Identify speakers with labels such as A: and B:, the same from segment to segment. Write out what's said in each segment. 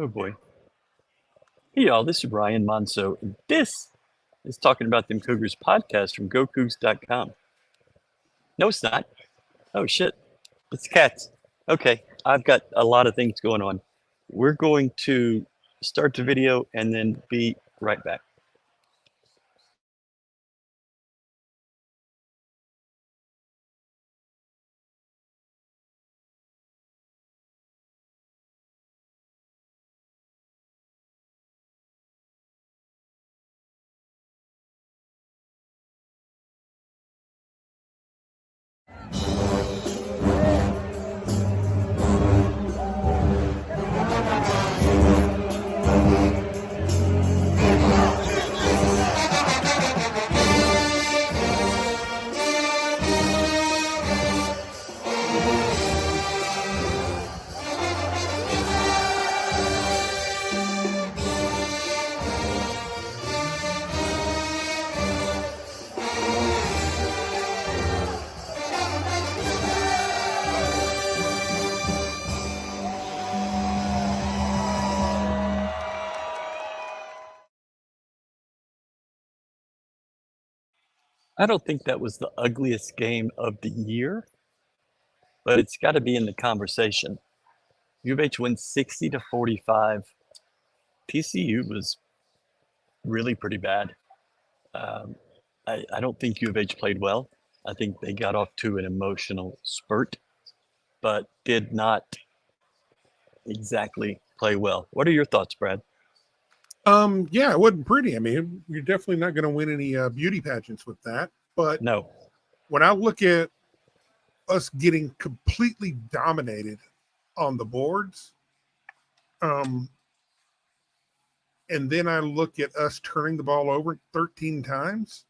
A: Oh boy. Hey y'all, this is Ryan Monso. And this is Talking About Them Cougars podcast from GoCoogs.com. No, it's not. Oh shit. It's cats. Okay, I've got a lot of things going on. We're going to start the video and then be right back. I don't think that was the ugliest game of the year, but it's got to be in the conversation. U of H wins 60-45. TCU was really pretty bad. I don't think U of H played well. I think they got off to an emotional spurt, but did not exactly play well. What are your thoughts, Brad?
B: Yeah, it wasn't pretty. I mean, you're definitely not going to win any beauty pageants with that. But
A: No.
B: when I look at us getting completely dominated on the boards, and then I look at us turning the ball over 13 times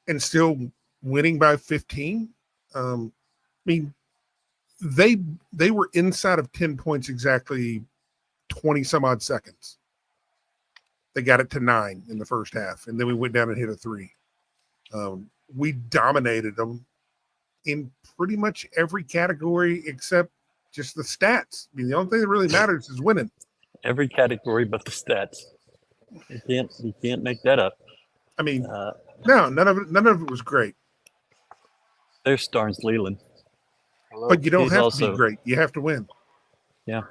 B: and still winning by 15. I mean, they were inside of 10 points exactly 20 some odd seconds. They got it to 9 in the first half, and then we went down and hit a 3. We dominated them in pretty much every category except just the stats. I mean, the only thing that really matters is winning.
A: Every category but the stats. You can't make that up.
B: I mean, no, none of it was great.
A: There's Starnes Leland.
B: Hello. But you don't have to be great. You have to win.
A: Yeah.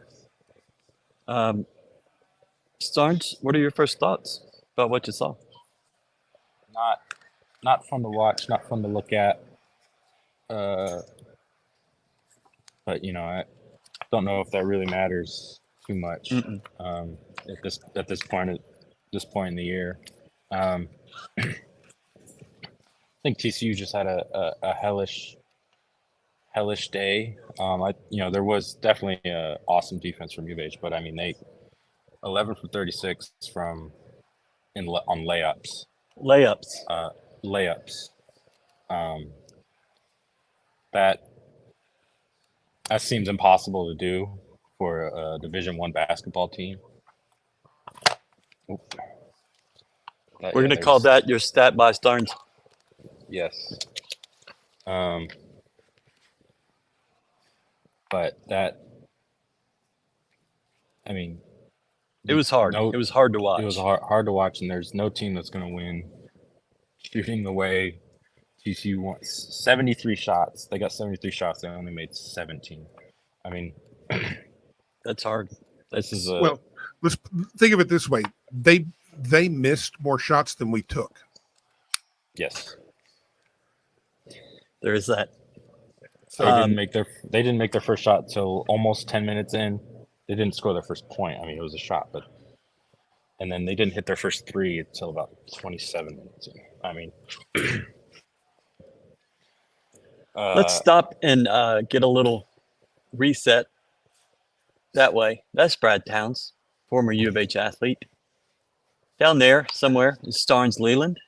A: Starnes, what are your first thoughts about what you saw?
C: Not fun to watch, not fun to look at. But I don't know if that really matters too much at this point in the year. I think TCU just had a hellish day. There was definitely an awesome defense from U of H, but I mean they 11 for 36 on layups. Layups. That seems impossible to do for a Division I basketball team.
A: We're going to call that your stat by Starnes.
C: Yes. But that, I mean,
A: it was hard. It was hard to watch.
C: It was hard to watch, and there's no team that's going to win shooting the way TCU wants. 73 shots. They got 73 shots. They only made 17. I mean,
A: that's hard.
B: Well, let's think of it this way. They missed more shots than we took.
C: Yes.
A: There is that.
C: So they didn't make their first shot till almost 10 minutes in. They didn't score their first point. I mean, it was a shot, and then they didn't hit their first 3 until about 27 minutes in. I mean,
A: let's stop and get a little reset that way. That's Brad Towns, former U of H athlete. Down there somewhere is Starnes Leland,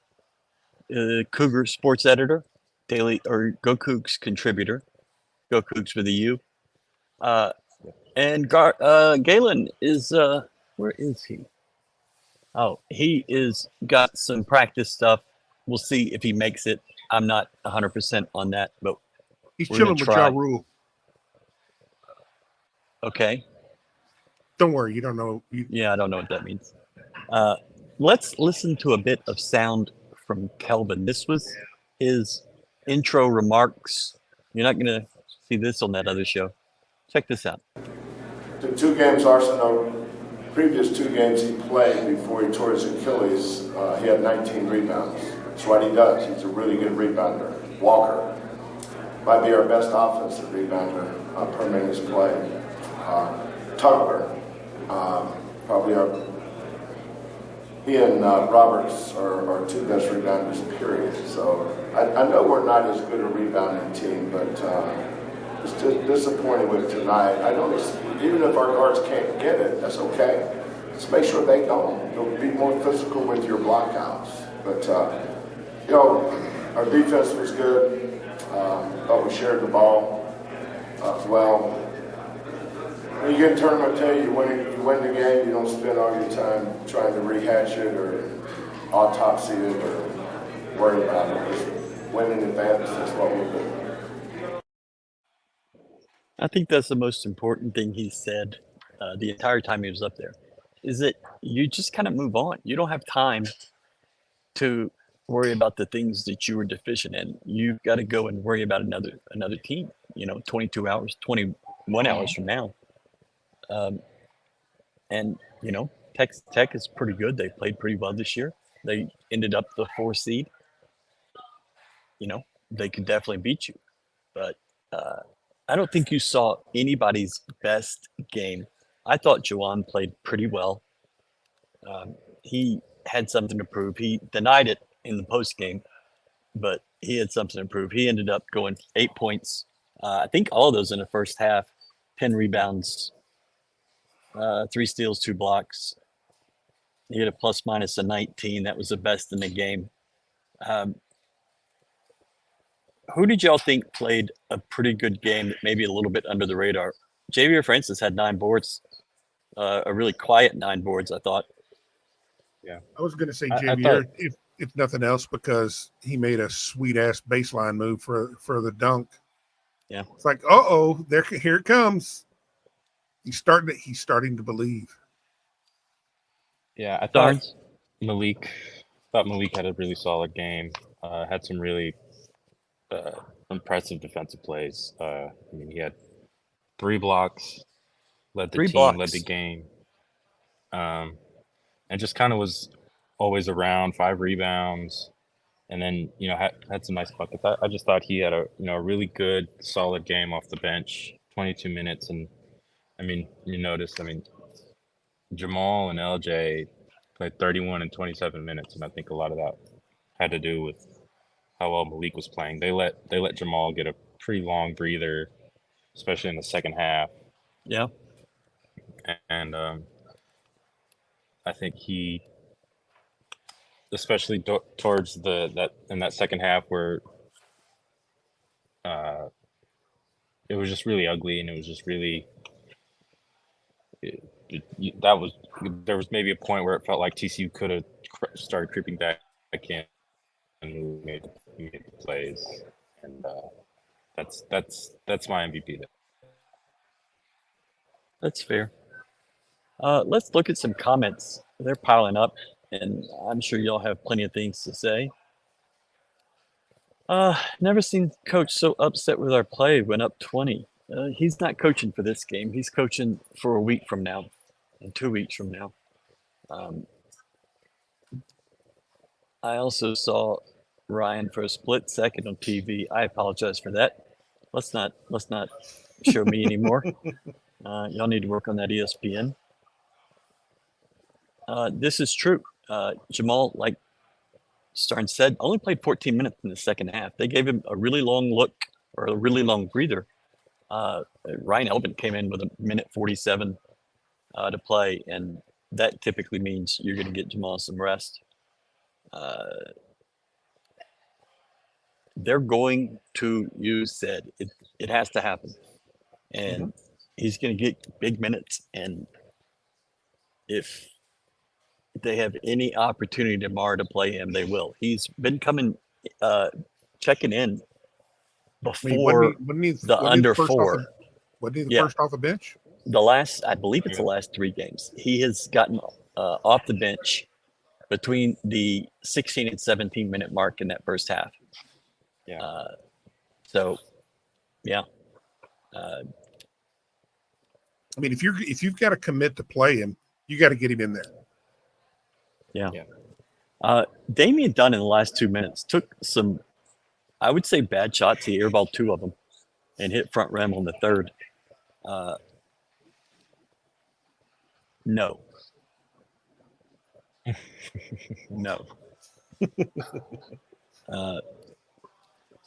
A: Cougar sports editor, daily or GoCoogs contributor, GoCoogs with a U. And Galen is, where is he? Oh, he is got some practice stuff. We'll see if he makes it. I'm not 100% on that, but
B: he's chilling with Ja Rule.
A: Okay.
B: Don't worry, you don't know.
A: Yeah, I don't know what that means. Let's listen to a bit of sound from Kelvin. This was his intro remarks. You're not going to see this on that other show. Check this out.
D: The 2 games Arsenal, previous 2 games he played before he tore his Achilles, he had 19 rebounds. That's what he does. He's a really good rebounder. Walker might be our best offensive rebounder per minutes play. Tugler, probably he and Roberts are our 2 best rebounders, period. So I know we're not as good a rebounding team, but it's just disappointing with tonight. I know even if our guards can't get it, that's okay. Just make sure they don't. You'll be more physical with your blockouts. But, our defense was good. Thought we shared the ball well. When you get in tournament day, you win the game. You don't spend all your time trying to rehash it or autopsy it or worry about it. Just win in advance. That's what we're doing.
A: I think that's the most important thing he said the entire time he was up there, is that you just kind of move on. You don't have time to worry about the things that you were deficient in. You've got to go and worry about another team, 22 hours, 21 hours from now. And Texas Tech is pretty good. They played pretty well this year. They ended up the 4 seed. They could definitely beat you. But I don't think you saw anybody's best game. I thought Juwan played pretty well. He had something to prove. He denied it in the post game, but he had something to prove. He ended up going 8 points. I think all of those in the first half, 10 rebounds, 3 steals, 2 blocks. He had a plus minus of 19. That was the best in the game. Who did y'all think played a pretty good game that maybe a little bit under the radar? Javier Francis had 9 boards, a really quiet 9 boards, I thought.
C: Yeah,
B: I was going to say
C: I
B: Javier,
C: thought-
B: if nothing else, because he made a sweet ass baseline move for the dunk.
A: Yeah,
B: It's like, here it comes. He's starting to believe.
C: Yeah, I thought
A: Darns.
C: Malik had a really solid game. Had some really impressive defensive plays. He had 3 blocks, led the
A: 3
C: team,
A: blocks.
C: led the game, and just kind of was always around. 5 rebounds, and then had some nice buckets. I just thought he had a really good, solid game off the bench. 22 minutes, and you notice. Jamal and LJ played 31 and 27 minutes, and I think a lot of that had to do with how well Malik was playing. They let Jamal get a pretty long breather, especially in the second half.
A: Yeah.
C: And I think he, especially towards that second half where it was just really ugly, and it was just really there was maybe a point where it felt like TCU could have started creeping back in and made the plays, and that's my MVP there.
A: That's fair. Let's look at some comments. They're piling up, and I'm sure y'all have plenty of things to say. Never seen coach so upset with our play. Went up 20. He's not coaching for this game. He's coaching for a week from now and 2 weeks from now. I also saw Ryan for a split second on TV. I apologize for that. Let's not show me anymore. Y'all need to work on that ESPN. This is true. Jamal, like Starn said, only played 14 minutes in the second half. They gave him a really long look or a really long breather. Ryan Elvin came in with a minute 47 to play, and that typically means you're going to get Jamal some rest. They're going to use said it has to happen, and he's going to get big minutes. And if they have any opportunity tomorrow to play him, they will. He's been checking in before
B: Wasn't he
A: the under 4.
B: Wasn't he the
A: Yeah.
B: first off the bench?
A: I believe it's the last 3 games, he has gotten off the bench between the 16 and 17-minute mark in that first half.
C: Yeah.
A: So, yeah.
B: I mean, if you've got to commit to play him, you got to get him in there.
C: Yeah.
A: Damian Dunn in the last 2 minutes took some, I would say, bad shots. He airballed 2 of them and hit front rim on the third. No. No.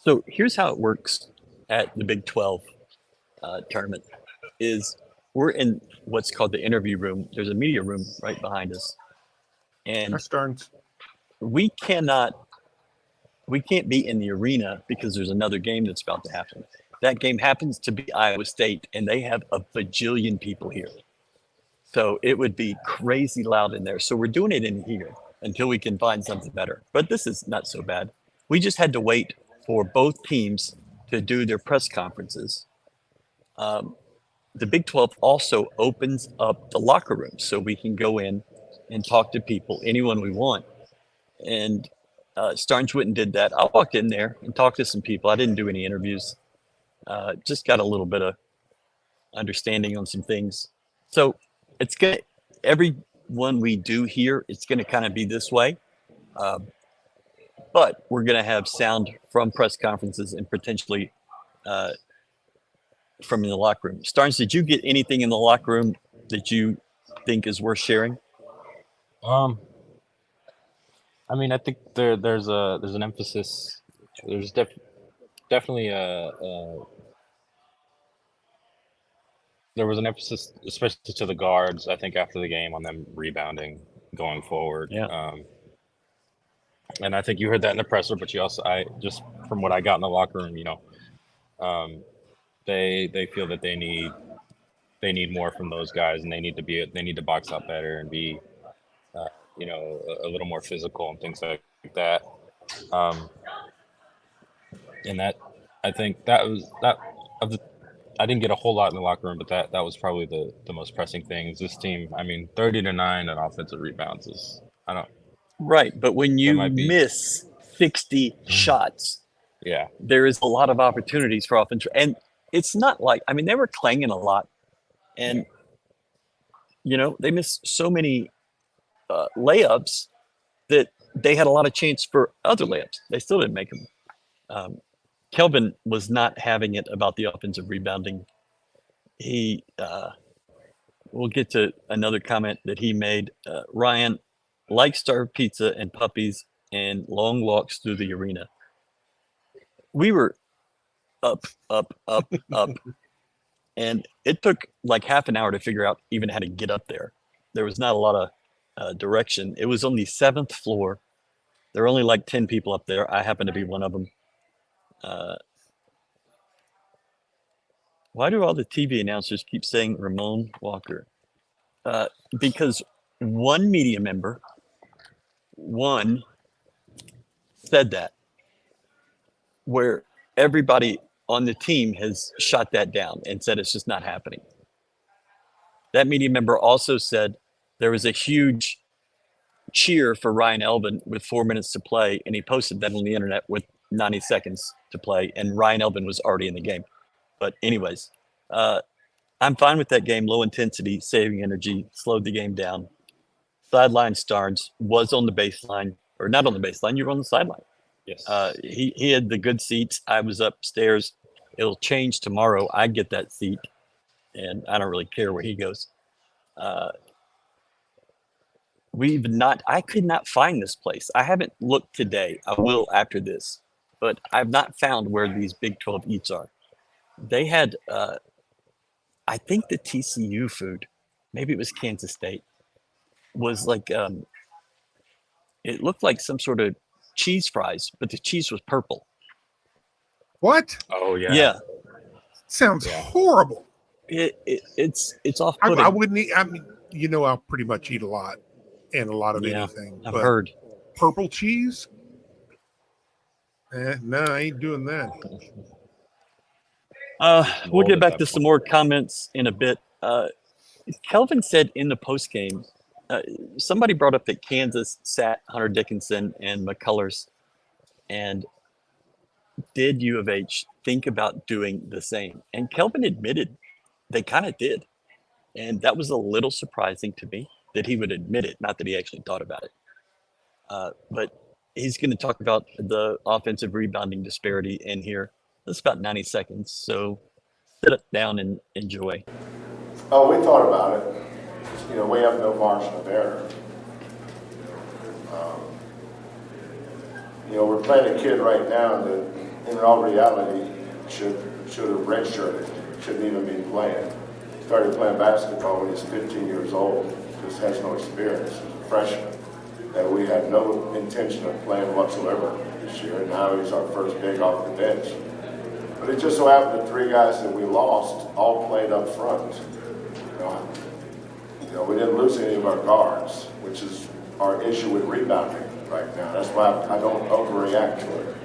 A: So here's how it works at the Big 12 tournament is we're in what's called the interview room. There's a media room right behind us. And
B: That's Starnes.
A: we can't be in the arena because there's another game that's about to happen. That game happens to be Iowa State, and they have a bajillion people here. So it would be crazy loud in there. So we're doing it in here until we can find something better. But this is not so bad. We just had to wait for both teams to do their press conferences. The Big 12 also opens up the locker room so we can go in and talk to people, anyone we want. And Starnes Witten did that. I walked in there and talked to some people. I didn't do any interviews. Just got a little bit of understanding on some things. So it's gonna, every one we do here, it's gonna kind of be this way. But we're gonna have sound from press conferences and potentially from in the locker room. Starnes, did you get anything in the locker room that you think is worth sharing?
C: I mean, I think there's an emphasis. There's definitely there was an emphasis, especially to the guards. I think after the game on them rebounding going forward.
A: Yeah.
C: And I think you heard that in the presser, but you also, just from what I got in the locker room, they feel that they need more from those guys, and they need to box out better and be a little more physical and things like that. And that, I think that was that of the, I didn't get a whole lot in the locker room, but that was probably the most pressing thing. Is this team, I mean, 30-9 on offensive rebounds is, I don't.
A: Right, but when you
C: might be-
A: miss 60 shots,
C: Yeah.
A: there is a lot of opportunities for offense. And it's not like, I mean, they were clanging a lot. And, they missed so many layups that they had a lot of chance for other layups. They still didn't make them. Kelvin was not having it about the offensive rebounding. He, we'll get to another comment that he made. Ryan likes starved pizza and puppies and long walks through the arena. We were up, up, up, up. And it took like half an hour to figure out even how to get up there. There was not a lot of direction. It was on the 7th floor. There were only like 10 people up there. I happened to be one of them. Why do all the TV announcers keep saying Ramon Walker? Because one media member, said that, where everybody on the team has shot that down and said it's just not happening. That media member also said there was a huge cheer for Ryan Elvin with 4 minutes to play, and he posted that on the internet with 90 seconds to play, and Ryan Elvin was already in the game. But anyways, I'm fine with that game. Low intensity, saving energy, slowed the game down. Sideline Starnes was on the baseline, or not on the baseline, you were on the sideline.
C: Yes.
A: He had the good seats. I was upstairs. It'll change tomorrow. I get that seat, and I don't really care where he goes. I could not find this place. I haven't looked today. I will after this, but I've not found where these Big 12 eats are. They had, I think the TCU food, maybe it was Kansas State, was like, it looked like some sort of cheese fries, but the cheese was purple.
B: What?
C: Oh yeah.
A: Yeah.
B: Sounds horrible.
A: It's off-putting.
B: I wouldn't eat. I mean, I'll pretty much eat a lot and a lot of anything.
A: I've
B: but
A: heard.
B: Purple cheese? No, I ain't doing that.
A: We'll get back to some more comments in a bit. Kelvin said in the post game, somebody brought up that Kansas sat Hunter Dickinson and McCullers, and did U of H think about doing the same? And Kelvin admitted they kind of did, and that was a little surprising to me that he would admit it, not that he actually thought about it. But he's going to talk about the offensive rebounding disparity in here. That's about 90 seconds, so sit down and enjoy.
D: Oh, we thought about it. You know, we have no margin of error. You know, we're playing a kid right now that, in all reality, should have redshirted, shouldn't even be playing. Started playing basketball when he's 15 years old, just has no experience. He's a freshman that we had no intention of playing whatsoever this year, and now he's our first big off the bench. But it just so happened that 3 guys that we lost all played up front. You know, we didn't lose any of our guards, which is our issue with rebounding right now. That's why I don't overreact to it.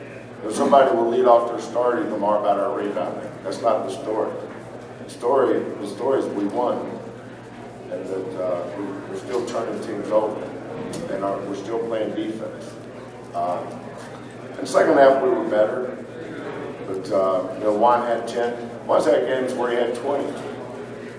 D: If somebody will lead off their story to more about our rebounding. That's not the story. The story is we won, and that we're still turning teams over, and we're still playing defense. In the second half, we were better, but you know, Juan had 10. Juan's had games where he had 20.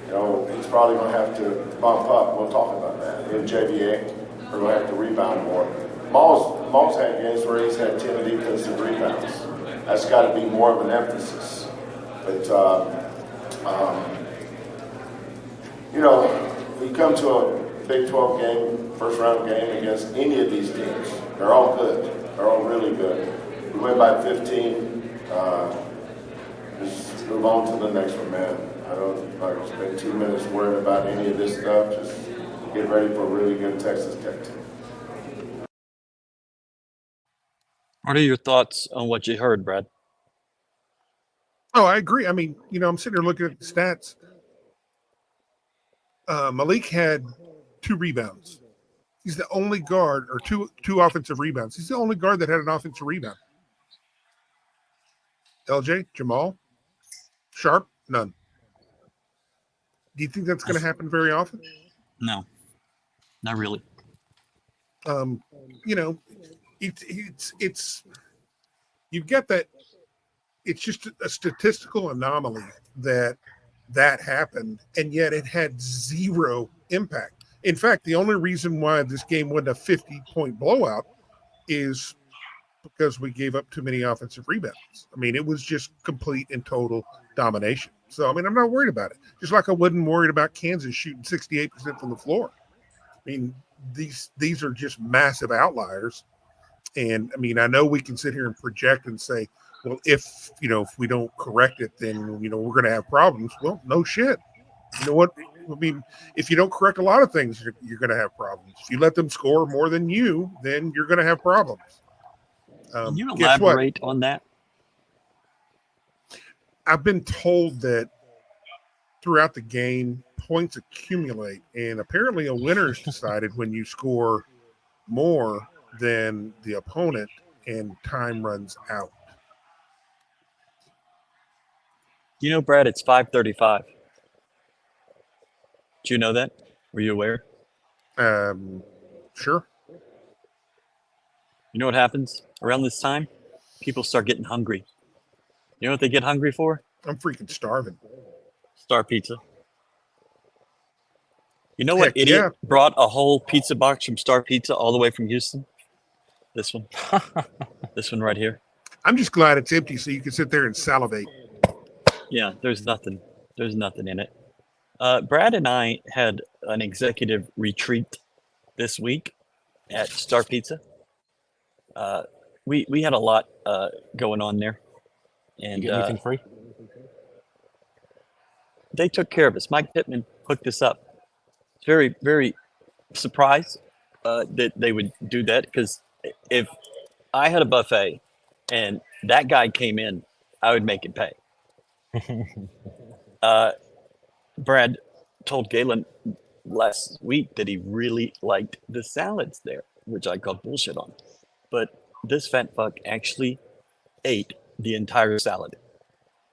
D: You know, he's probably going to have to bump up. We'll talk about that. In JVA, we're going to have to rebound more. Maul's had games where he's had 10 defensive rebounds. That's got to be more of an emphasis. But, you know, we come to a Big 12 game, first round game against any of these teams. They're all good. They're all really good. We win by 15. Just move on to the next one, man. I don't spend 2 minutes worrying about any of this stuff. Just get ready for a really good Texas Tech team.
A: What are your thoughts on what you heard, Brad?
B: Oh, I agree. I mean, you know, I'm sitting here looking at the stats. Malik had 2 rebounds. He's the only guard, or two offensive rebounds. He's the only guard that had an offensive rebound. LJ, Jamal, Sharp, none. Do you think that's going to happen very often?
A: No, not really.
B: You know, it's you get that. It's just a statistical anomaly that happened, and yet it had 0 impact. In fact, the only reason why this game wasn't a 50-point blowout is because we gave up too many offensive rebounds. I mean, it was just complete and total domination. So, I mean, I'm not worried about it. Just like I wasn't worried about Kansas shooting 68% from the floor. I mean, these are just massive outliers. And, I mean, I know we can sit here and project and say, well, if we don't correct it, then, we're going to have problems. Well, no shit. You know what? I mean, if you don't correct a lot of things, you're going to have problems. If you let them score more than you, then you're going to have problems.
A: Can you elaborate on that?
B: I've been told that throughout the game, points accumulate, and apparently a winner is decided when you score more than the opponent and time runs out.
A: You know, Brad, it's 5:35. Do you know that? Were you aware?
B: Sure.
A: You know what happens around this time? People start getting hungry. You know what they get hungry for?
B: I'm freaking starving.
A: Star Pizza. You know what
B: Heck
A: idiot
B: yeah.
A: brought a whole pizza box from Star Pizza all the way from Houston? This one. This one right here.
B: I'm just glad it's empty so you can sit there and salivate.
A: Yeah, there's nothing. There's nothing in it. Brad and I had an executive retreat this week at Star Pizza. We had a lot going on there, and
C: You get anything free?
A: they took care of us. Mike Pittman hooked us up. Very, very surprised that they would do that, because if I had a buffet and that guy came in, I would make it pay. Brad told Galen last week that he really liked the salads there, which I called bullshit on. But this fat fuck actually ate the entire salad.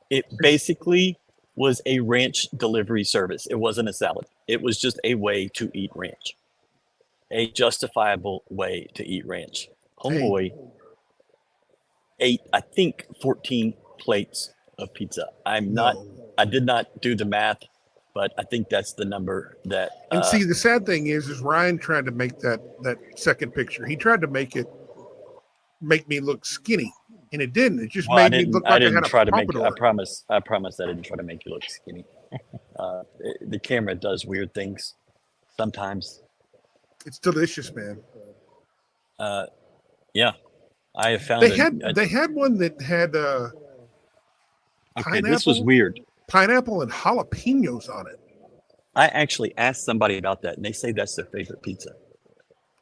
A: It basically was a ranch delivery service. It wasn't a salad. It was just a way to eat ranch, a justifiable way to eat ranch. Homeboy ate, I think, 14 plates of pizza. I did not do the math, but I think that's the number that.
B: And see, the sad thing is Ryan tried to make that second picture. He tried to make me look skinny, and it didn't. It just made me look like I had a pompadour.
A: I promise I didn't try to make you look skinny. The camera does weird things sometimes.
B: It's delicious, man.
A: Yeah, I have found
B: they had one that had
A: okay, this was weird.
B: Pineapple and jalapenos on it.
A: I actually asked somebody about that, and they say that's their favorite pizza.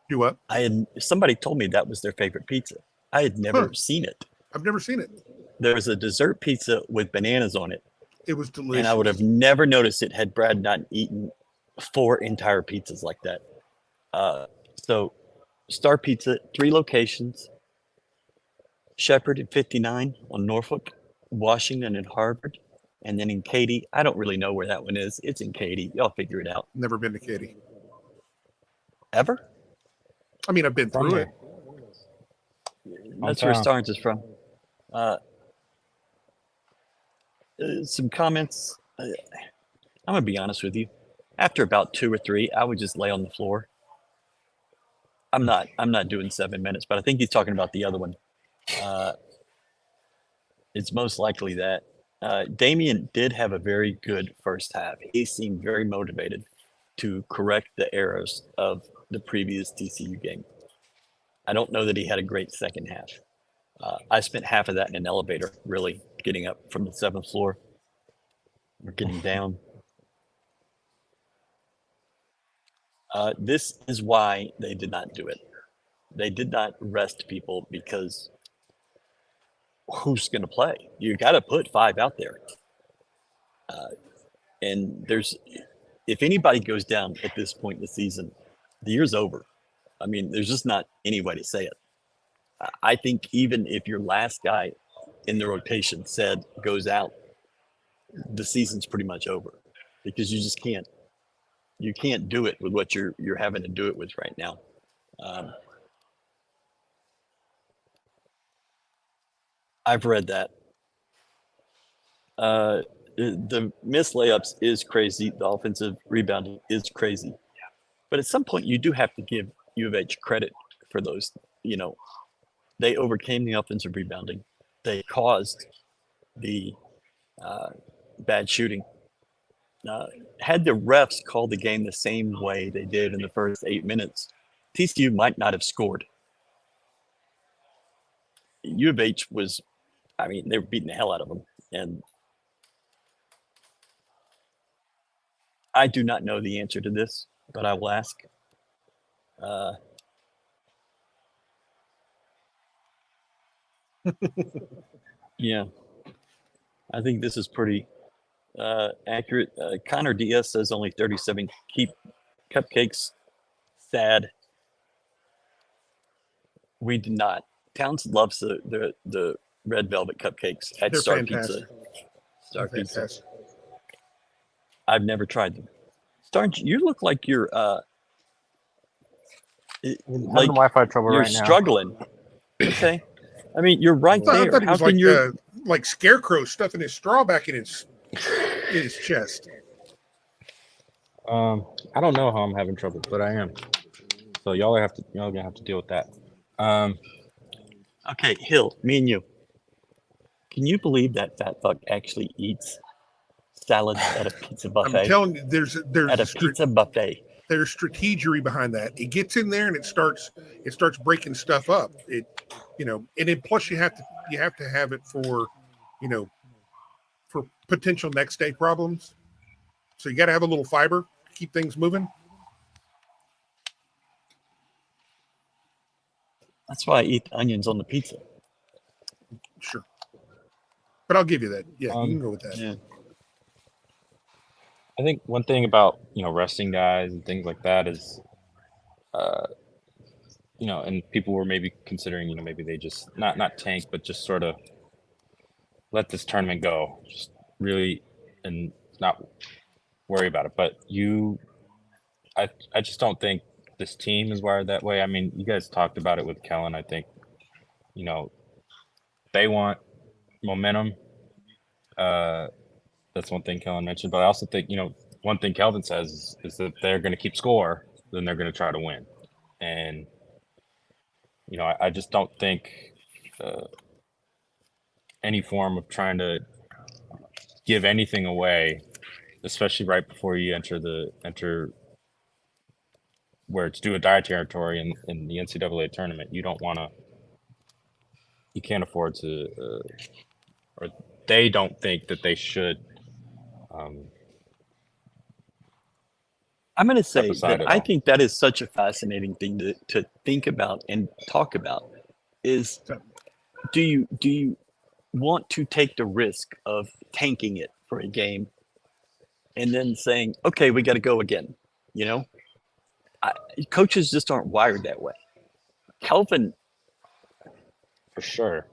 B: Do what?
A: Somebody told me that was their favorite pizza. I had never seen it.
B: I've never seen it.
A: There was a dessert pizza with bananas on it.
B: It was delicious.
A: And I would have never noticed it had Brad not eaten 4 entire pizzas like that. So Star Pizza, 3 locations. Shepherd at 59 on Norfolk, Washington and Harvard, and then in Katy. I don't really know where that one is. It's in Katy. Y'all figure it out.
B: Never been to Katy.
A: Ever?
B: I mean, I've been through it.
A: That's where Starnes is from. Some comments. I'm gonna be honest with you. After about 2 or 3, I would just lay on the floor. I'm not doing 7 minutes, but I think he's talking about the other one. It's most likely that Damian did have a very good first half. He seemed very motivated to correct the errors of the previous TCU game. I don't know that he had a great second half. I spent half of that in an elevator, really getting up from the 7th floor or getting down. This is why they did not do it. They did not rest people because who's going to play? You got to put 5 out there. And if anybody goes down at this point in the season, the year's over. I mean, there's just not any way to say it. I think even if your last guy in the rotation goes out, the season's pretty much over because you just can't. You can't do it with what you're having to do it with right now. I've read that. The missed layups is crazy. The offensive rebounding is crazy. But at some point, you do have to give U of H credit for those. They overcame the offensive rebounding. They caused the bad shooting. Had the refs called the game the same way they did in the first 8 minutes, TCU might not have scored. U of H was, they were beating the hell out of them. And I do not know the answer to this, but I will ask. Yeah, I think this is pretty accurate. Connor Diaz says only 37 keep cupcakes. Sad. We did not. Towns loves the red velvet cupcakes at
B: They're
A: Star
B: fantastic.
A: Pizza. Star Pizza.
B: Fantastic.
A: I've never tried them. Star, you look like you're
C: having Wi-Fi trouble
A: you're
C: right now.
A: struggling. Okay. I mean, you're right
B: I
A: there.
B: thought he
A: How
B: was
A: can you?
B: like Scarecrow stuffing his straw back in his chest.
C: I don't know how I'm having trouble, but I am. So y'all gonna have to deal with that.
A: Okay, Hill, me and you. Can you believe that fat fuck actually eats salad at a pizza buffet?
B: I'm telling you, there's
A: At a pizza buffet.
B: there's strategery behind that. It gets in there and it starts breaking stuff up. And then plus you have to have it for potential next day problems. So you got to have a little fiber to keep things moving.
A: That's why I eat onions on the pizza.
B: Sure. But I'll give you that. Yeah, you can go with that.
A: Yeah.
C: I think one thing about resting guys and things like that is, and people were maybe considering maybe they just not tank but just sort of let this tournament go, just really and not worry about it. But I just don't think this team is wired that way. I mean, you guys talked about it with Kellen. I think, they want momentum. That's one thing Kellen mentioned. But I also think, one thing Kelvin says is that they're going to keep score, then they're going to try to win. And, I just don't think any form of trying to give anything away, especially right before you enter where it's do or die territory in the NCAA tournament, you can't afford to, or they don't think that they should.
A: I'm going to say
C: aside
A: that
C: at
A: I
C: all.
A: think that is such a fascinating thing to think about and talk about is do you want to take the risk of tanking it for a game and then saying, okay, we got to go again? I, coaches just aren't wired that way. Kelvin,
C: For sure.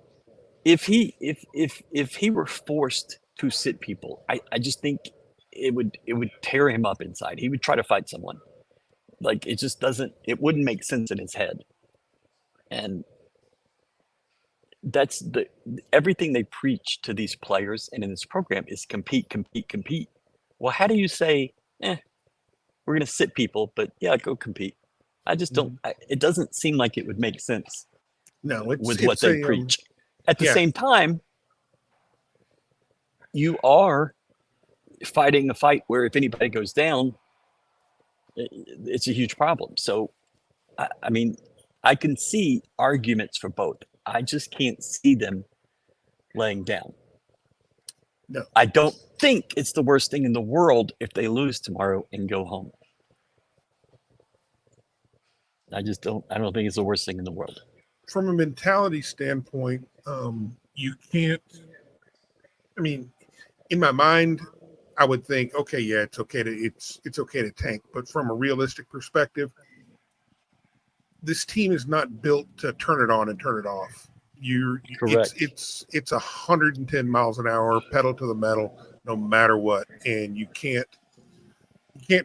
A: if he were forced to sit people, I just think it would tear him up inside. He would try to fight someone. Like it wouldn't make sense in his head. And that's everything they preach to these players and in this program is compete, compete, compete. Well, how do you say, we're going to sit people, but yeah, go compete? I just don't. It doesn't seem like it would make sense
B: No,
A: with what they preach. At the
B: yeah.
A: same time, you are fighting a fight where if anybody goes down, it's a huge problem. So, I mean, I can see arguments for both. I just can't see them laying down.
B: No.
A: I don't think it's the worst thing in the world if they lose tomorrow and go home. I don't think it's the worst thing in the world.
B: From a mentality standpoint, you can't, I mean, in my mind, I would think, okay, yeah, it's okay to tank. But from a realistic perspective, this team is not built to turn it on and turn it off.
A: Correct.
B: It's 110 miles an hour, pedal to the metal, no matter what. And you can't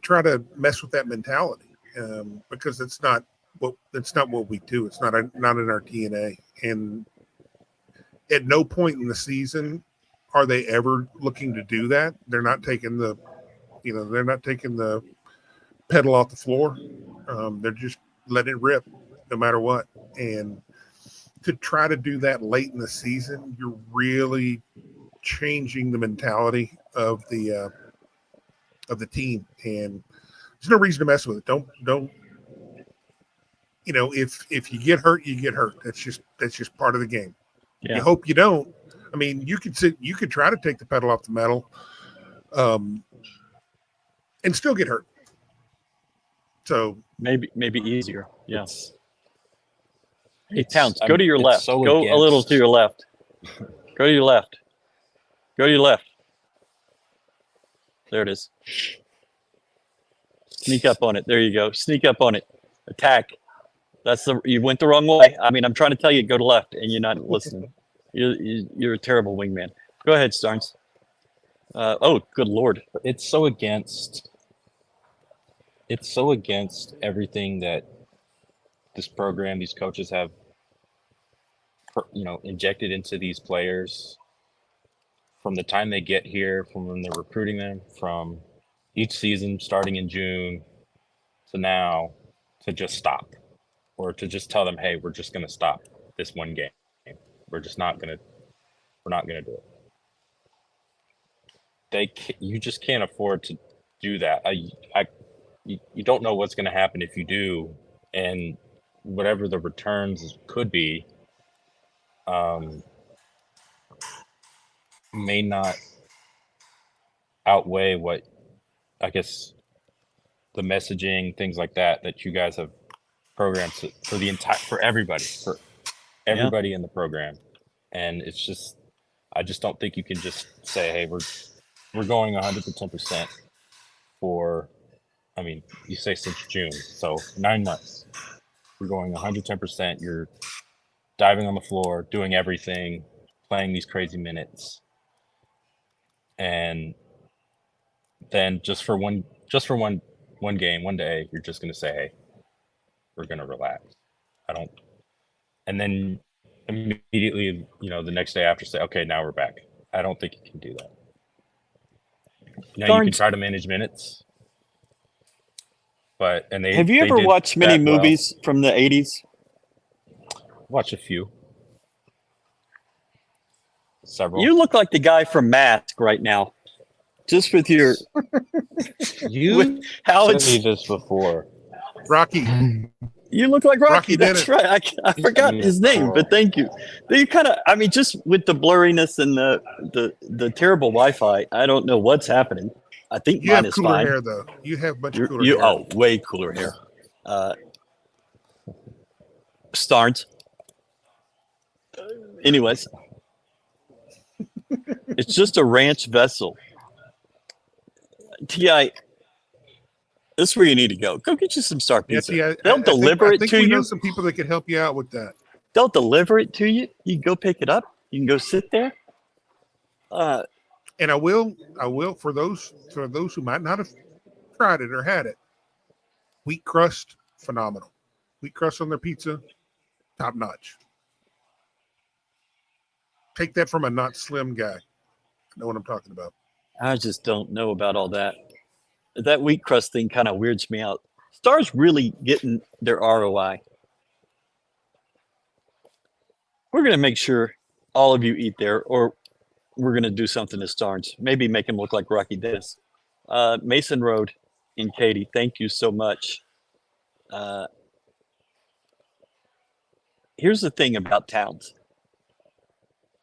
B: try to mess with that mentality because it's not what we do. It's not in our DNA. And at no point in the season are they ever looking to do that. They're not taking the pedal off the floor. They're just letting it rip no matter what. And to try to do that late in the season, you're really changing the mentality of the team. And there's no reason to mess with it. Don't if you get hurt, you get hurt. That's just part of the game.
A: Yeah.
B: You hope you don't. I mean, you could try to take the pedal off the metal, and still get hurt. So
A: maybe easier. Yeah. Hey,
C: It's-
A: Towns,
C: I'm-
A: go to your
C: it's
A: left.
C: so
A: Go a little
C: against-
A: to your left. Go to your left. Go to your left. There it is. Sneak up on it. There you go. Sneak up on it. Attack. You went the wrong way. I mean, I'm trying to tell you, go to left, and you're not listening. You're a terrible wingman. Go ahead, Starnes. Oh, good Lord.
C: It's so against everything that this program, these coaches have, injected into these players from the time they get here, from when they're recruiting them, from each season starting in June to now, to just stop, or to just tell them, hey, we're just going to stop this one game. We're not going to do it. You just can't afford to do that. You don't know what's going to happen if you do, and whatever the returns could be, may not outweigh what, I guess, the messaging, things like that you guys have programmed for everybody in the program. And it's just, I just don't think you can just say, hey, we're going 110% for, I mean, you say since June, so 9 months. We're going 110%. You're diving on the floor, doing everything, playing these crazy minutes. And then just for one game, one day, you're just going to say, hey, we're going to relax. And then immediately, the next day after say, okay, now we're back. I don't think you can do that. You can try to manage minutes,
A: have you ever watched many movies from the 80s?
C: Watch a few. Several.
A: You look like the guy from Mask right now. Just with your
C: you
A: how
C: said
A: it's
C: me this before.
B: Rocky.
A: You look like Rocky. That's
B: Bennett.
A: right. I forgot his name, but thank you. You kind of, just with the blurriness and the terrible Wi-Fi, I don't know what's happening. I think
B: You
A: mine
B: have
A: is
B: cooler
A: fine.
B: hair, though. You have much cooler hair.
A: Oh, way cooler hair. Starnes. Anyways, it's just a ranch vessel. Ti, this is where you need to go. Go get you some Star Pizza.
B: Yeah,
A: They'll deliver it to
B: we
A: you.
B: know some people that can help you out with that.
A: They'll deliver it to you. You can go pick it up. You can go sit there.
B: And I will for those who might not have tried it or had it. Wheat crust, phenomenal. Wheat crust on their pizza, top notch. Take that from a not slim guy. I know what I'm talking about.
A: I just don't know about all that. That wheat crust thing kind of weirds me out. Star's really getting their ROI. We're going to make sure all of you eat there, or we're going to do something to Starnes. Maybe make him look like Rocky Dennis. Mason Road in Katy, thank you so much. Here's the thing about Towns.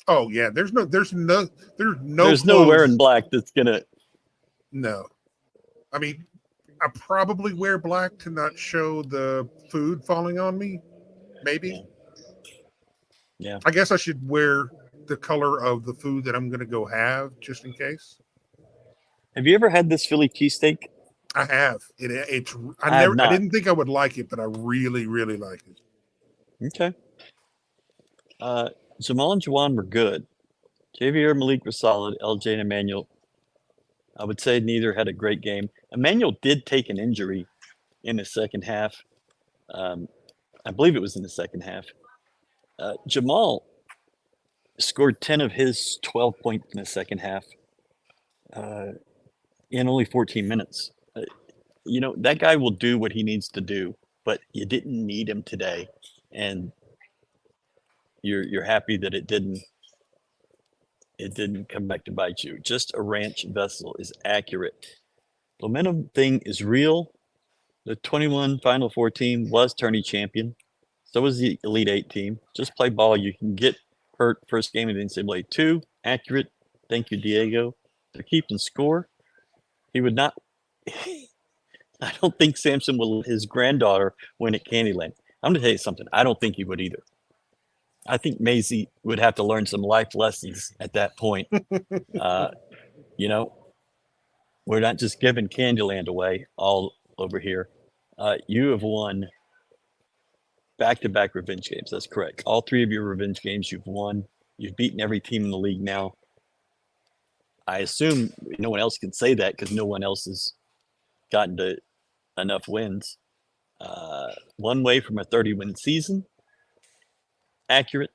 B: Oh yeah, there's no
A: nowhere in black that's gonna.
B: No, I mean, I probably wear black to not show the food falling on me. Maybe.
A: Yeah.
B: I guess I should wear the color of the food that I'm going to go have, just in case.
A: Have you ever had this Philly cheesesteak?
B: I have. I didn't think I would like it, but I really, really like it.
A: Okay. Jamal and Juwan were good. Javier Malik was solid. LJ and Emmanuel, I would say neither had a great game. Emmanuel did take an injury in the second half. I believe it was in the second half. Jamal scored 10 of his 12 points in the second half in only 14 minutes. That guy will do what he needs to do, but you didn't need him today. And you're happy that it didn't come back to bite you. Just a ranch vessel is accurate. Momentum thing is real. The 21 Final Four team was tourney champion. So was the Elite Eight team. Just play ball. You can get hurt first game of the NCAA. 2, accurate. Thank you, Diego. They're keeping score. He would not. I don't think Samson will let his granddaughter win at Candyland. I'm going to tell you something. I don't think he would either. I think Maisie would have to learn some life lessons at that point. We're not just giving Candyland away all over here. You have won back-to-back revenge games. That's correct. All 3 of your revenge games you've won. You've beaten every team in the league now. I assume no one else can say that because no one else has gotten to enough wins. One way from a 30-win season. Accurate.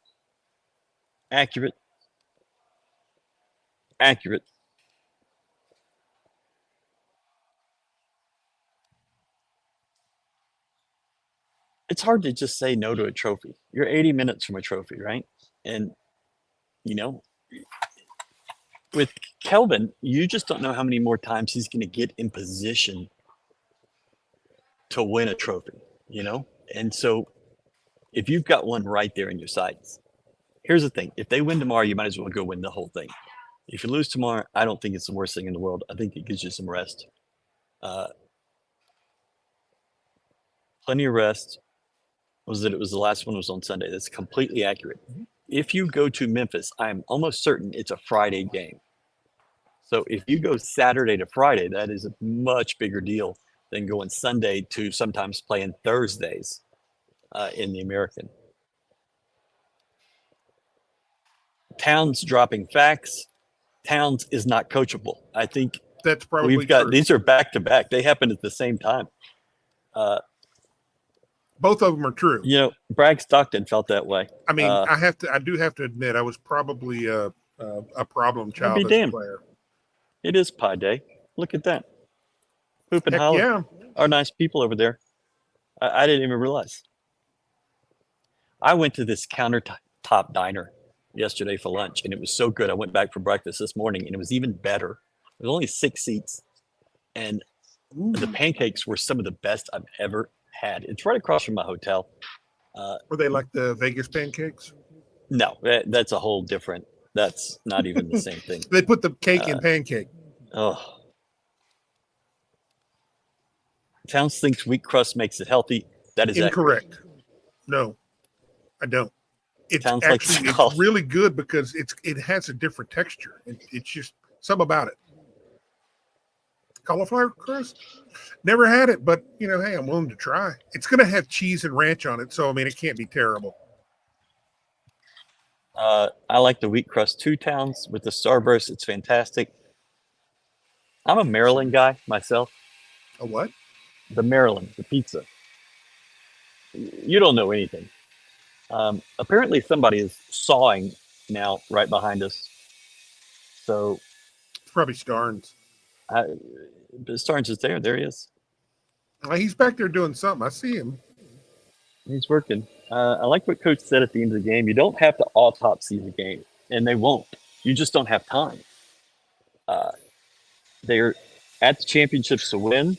A: It's hard to just say no to a trophy. You're 80 minutes from a trophy, right? And, with Kelvin, you just don't know how many more times he's going to get in position to win a trophy, And so if you've got one right there in your sights, here's the thing. If they win tomorrow, you might as well go win the whole thing. If you lose tomorrow, I don't think it's the worst thing in the world. I think it gives you some rest. Plenty of rest. It was the last one was on Sunday. That's completely accurate. If you go to Memphis, I'm almost certain it's a Friday game. So if you go Saturday to Friday, that is a much bigger deal than going Sunday to sometimes playing Thursdays in the American. Towns dropping facts. Towns is not coachable. I think
B: That's probably
A: We've got
B: true.
A: these are back to back. They happened at the same time.
B: Both of them are true.
A: Bragg Stockton felt that way.
B: I mean, I do have to admit, I was probably a problem
A: I'll
B: child
A: be
B: as a
A: damned.
B: player.
A: It is Pi Day. Look at that. Hoop and
B: Heck
A: holler.
B: yeah.
A: Are nice people over there. I didn't even realize. I went to this countertop diner yesterday for lunch, and it was so good. I went back for breakfast this morning, and it was even better. There was only 6 seats, and the pancakes were some of the best I've ever had. It's right across from my hotel.
B: Were they like the Vegas pancakes?
A: No, that's a whole different. That's not even the same thing.
B: They put the cake in pancake.
A: Oh. Towns thinks wheat crust makes it healthy. That is
B: Incorrect.
A: accurate.
B: No, I don't. It's
A: Sounds like
B: actually
A: skull.
B: it's really good because it has a different texture. It's just something about it. Cauliflower crust? Never had it, but hey, I'm willing to try. It's gonna have cheese and ranch on it, so I mean it can't be terrible.
A: I like the wheat crust 2 towns with the Starburst. It's fantastic. I'm a Maryland guy myself.
B: A what?
A: The Maryland, the pizza. You don't know anything. Apparently somebody is sawing now right behind us. So
B: It's probably Starnes.
A: Starnes is there. There he is.
B: He's back there doing something. I see him.
A: He's working. I like what Coach said at the end of the game. You don't have to autopsy the game, and they won't. You just don't have time. They're at the championships to win.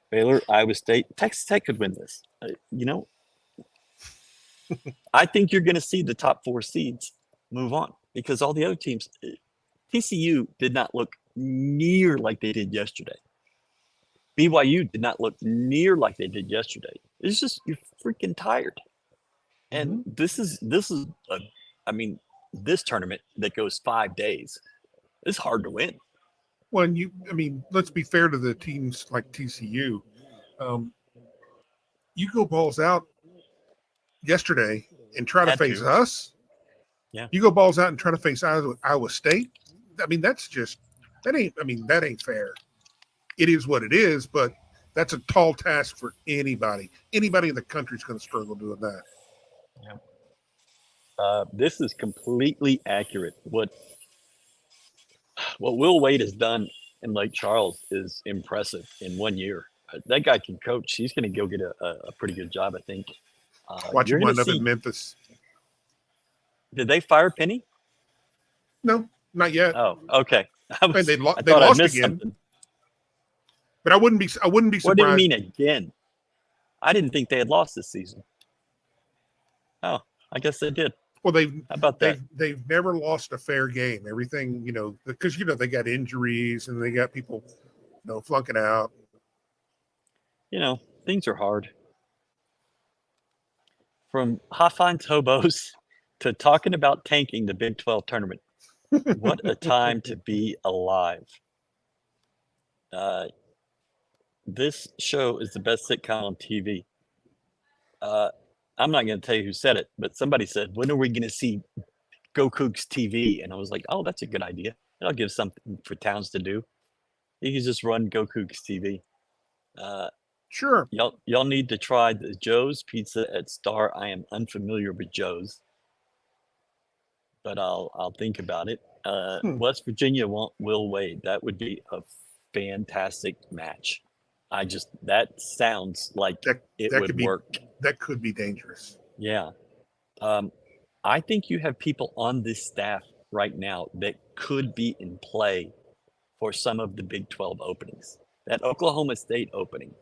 A: Baylor, Iowa State, Texas Tech could win this. I think you're going to see the top 4 seeds move on because all the other teams, TCU did not look near like they did yesterday. BYU did not look near like they did yesterday. It's just you're freaking tired. And this tournament that goes 5 days is hard to win.
B: Well, let's be fair to the teams like TCU. You go balls out yesterday and try to face us.
A: Yeah.
B: You go balls out and try to face Iowa State. I mean, that ain't fair. It is what it is, but that's a tall task for anybody. Anybody in the country is going to struggle doing that.
A: Yeah. This is completely accurate. What Will Wade has done in Lake Charles is impressive in 1 year. That guy can coach. He's going to go get a pretty good job, I think.
B: Watch him wind up in Memphis.
A: Did they fire Penny?
B: No, not yet.
A: Oh, okay.
B: They lost again.
A: Something.
B: But I wouldn't be surprised.
A: What do you mean again? I didn't think they had lost this season. Oh, I guess they did.
B: Well,
A: How about that?
B: They've never lost a fair game. Everything, because they got injuries and they got people, flunking out.
A: Things are hard. From Hoffines hobos to talking about tanking the Big 12 tournament. What a time to be alive. This show is the best sitcom on TV. I'm not going to tell you who said it, but somebody said, when are we going to see GoCoogs TV? And I was like, oh, that's a good idea. That'll give something for towns to do. You can just run GoCoogs TV.
B: Sure.
A: Y'all need to try the Joe's Pizza at Star. I am unfamiliar with Joe's, but I'll think about it. West Virginia Will Wade. That would be a fantastic match. That sounds like it would work.
B: That could be dangerous.
A: Yeah. I think you have people on this staff right now that could be in play for some of the Big 12 openings. That Oklahoma State opening.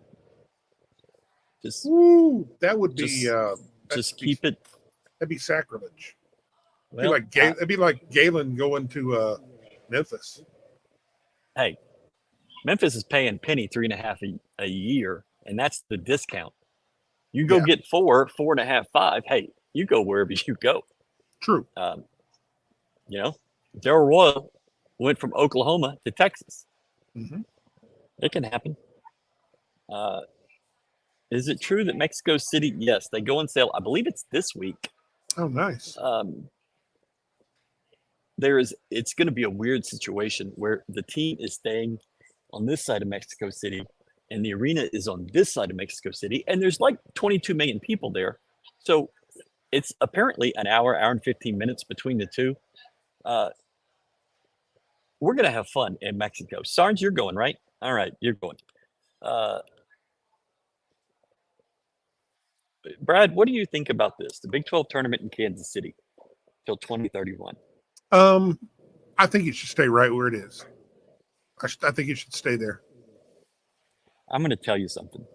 B: That would be
A: just keep it.
B: That'd be sacrilege.
A: Well,
B: it'd be like Galen going to Memphis.
A: Hey, Memphis is paying Penny $3.5 a year, and that's the discount. You go get 4.5, 5. Hey, you go wherever you go.
B: True.
A: Daryl Royal went from Oklahoma to Texas.
B: Mm-hmm.
A: It can happen. Is it true that Mexico City? Yes, they go on sale. I believe it's this week.
B: Oh, nice.
A: it's going to be a weird situation where the team is staying on this side of Mexico City and the arena is on this side of Mexico City, and there's like 22 million people there. So it's apparently an hour and 15 minutes between the two. We're going to have fun in Mexico. Sarnes, you're going, right? All right, you're going. Brad, what do you think about this? The Big 12 tournament in Kansas City till 2031.
B: I think it should stay right where it is. I think it should stay there.
A: I'm going to tell you something.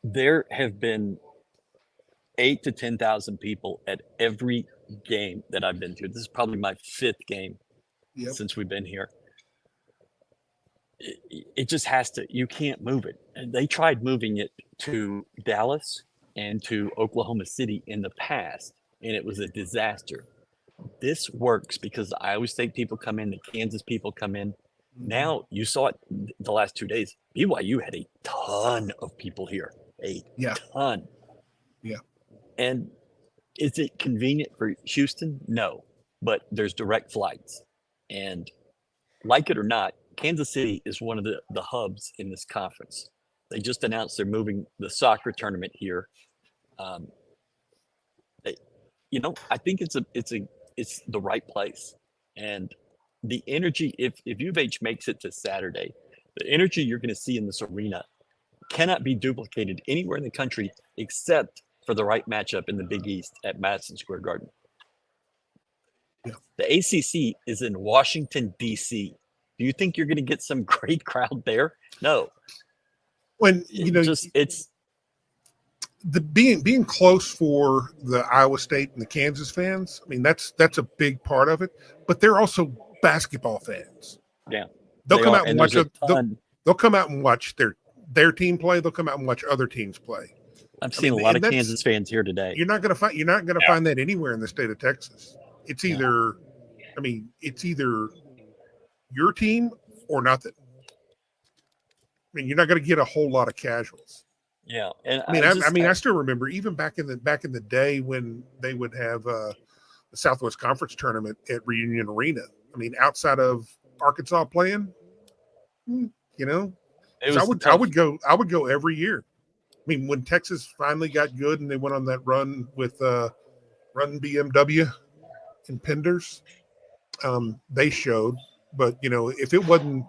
A: There have been 8,000 to 10,000 people at every game that I've been to. This is probably my 5th game since we've been here. It just has to. You can't move it. And they tried moving it to Dallas and to Oklahoma City in the past, and it was a disaster. This works because the Iowa State people come in, the Kansas people come in. Now you saw it the last 2 days. BYU had a ton of people here, a ton.
B: Yeah.
A: And is it convenient for Houston? No, but there's direct flights. And like it or not, Kansas City is one of the hubs in this conference. They just announced they're moving the soccer tournament here. I think it's the right place. And the energy, if U of H makes it to Saturday, the energy you're going to see in this arena cannot be duplicated anywhere in the country except for the right matchup in the Big East at Madison Square Garden.
B: Yeah.
A: The ACC is in Washington, D.C. Do you think you're going to get some great crowd there? No.
B: When
A: it's
B: the being close for the Iowa State and the Kansas fans. I mean, that's a big part of it. But they're also basketball fans.
A: Yeah,
B: they'll come out and watch. They'll come out and watch their team play. They'll come out and watch other teams play.
A: I've seen a lot of Kansas fans here today.
B: You're not going to find that anywhere in the state of Texas. It's either, it's either your team or nothing. I mean, you're not going to get a whole lot of casuals.
A: Yeah, and
B: I still remember even back in the day when they would have the Southwest Conference tournament at Reunion Arena. I mean, outside of Arkansas playing, I would go every year. I mean, when Texas finally got good and they went on that run with Run BMW and Penders, they showed. But if it wasn't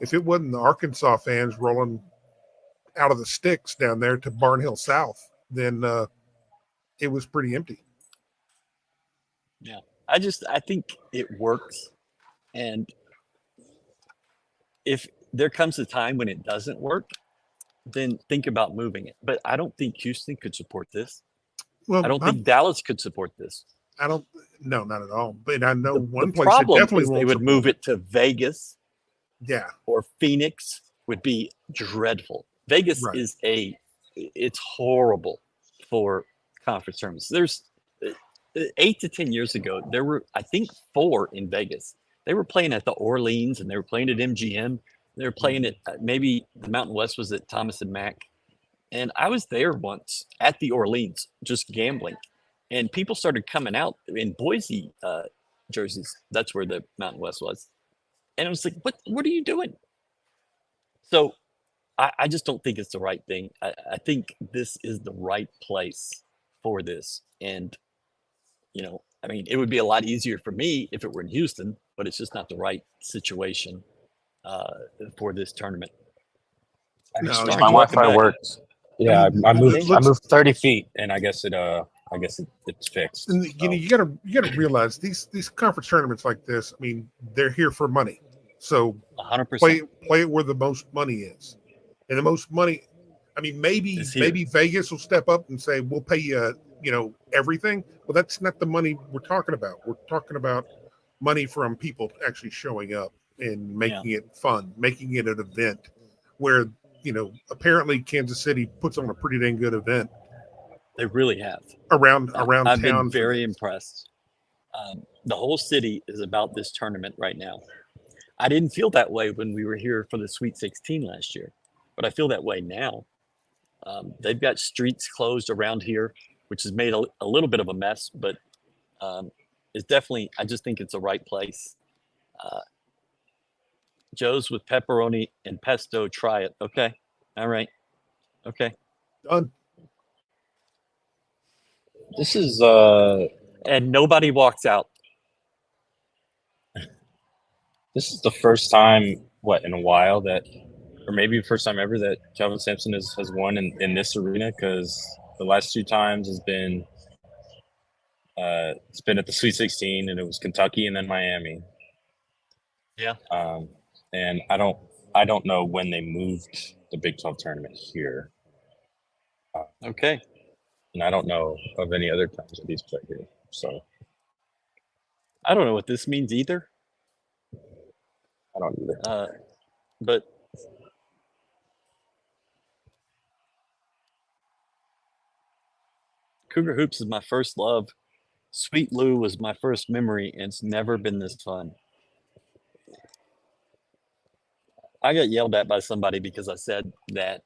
B: the Arkansas fans rolling out of the sticks down there to Barnhill South, then it was pretty empty.
A: Yeah, I think it works, and if there comes a time when it doesn't work, then think about moving it. But I don't think Houston could support this. Well, I don't think Dallas could support this.
B: No, not at all. But I know one place
A: that
B: definitely
A: is they would move it to Vegas.
B: Yeah.
A: Or Phoenix would be dreadful. Vegas is it's horrible for conference tournaments. There's 8 to 10 years ago, there were, I think, 4 in Vegas. They were playing at the Orleans and they were playing at MGM. They were playing at maybe the Mountain West was at Thomas and Mack. And I was there once at the Orleans, just gambling. And people started coming out in Boise jerseys. That's where the Mountain West was. And it was like, what are you doing? So I just don't think it's the right thing. I think this is the right place for this. And, it would be a lot easier for me if it were in Houston, but it's just not the right situation for this tournament.
C: My Wi-Fi works. Yeah, I moved 30 feet, and I guess it's fixed.
B: And you gotta realize these conference tournaments like this. I mean, they're here for money. So
A: 100%.
B: Play it where the most money is, and the most money. I mean, maybe Vegas will step up and say we'll pay you, everything. Well, that's not the money we're talking about. We're talking about money from people actually showing up and making it fun, making it an event where, apparently Kansas City puts on a pretty dang good event.
A: They really have.
B: Around
A: I've
B: town.
A: Been very impressed. The whole city is about this tournament right now. I didn't feel that way when we were here for the Sweet 16 last year, but I feel that way now. They've got streets closed around here, which has made a little bit of a mess, but It's definitely, I just think it's the right place. Joe's with pepperoni and pesto. Try it. Okay. All right. Okay.
B: Done.
C: This is
A: And nobody walks out.
C: this is the first time in a while that, or maybe the first time ever that Calvin Sampson has won in this arena, because the last 2 times has been it's been at the Sweet 16, and it was Kentucky and then Miami.
A: Yeah.
C: And I don't know when they moved the Big 12 tournament here,
A: Okay.
C: and I don't know of any other times that he's played here. So
A: I don't know what this means either.
C: I don't either.
A: But Cougar Hoops is my first love. Sweet Lou was my first memory, and it's never been this fun. I got yelled at by somebody because I said that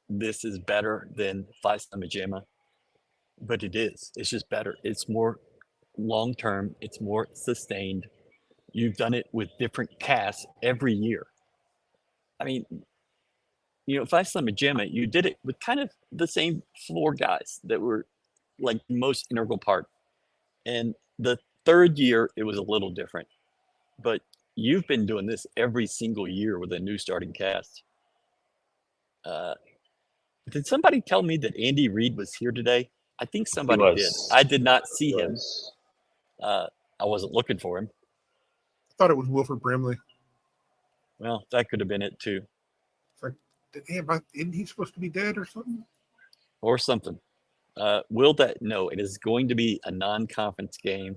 A: this is better than Phi Sigma Gamma, but it is. It's just better. It's more long term. It's more sustained. You've done it with different casts every year. I mean, Phi Sigma Gamma, you did it with kind of the same floor guys that were like the most integral part. And the third year, it was a little different. But you've been doing this every single year with a new starting cast. Did somebody tell me that Andy Reid was here today? I think somebody did. I did not see him. I wasn't looking for him.
B: I thought it was Wilford Brimley.
A: Well, that could have been it too.
B: It's like, isn't he supposed to be dead or something?
A: Or something. No, it is going to be a non-conference game.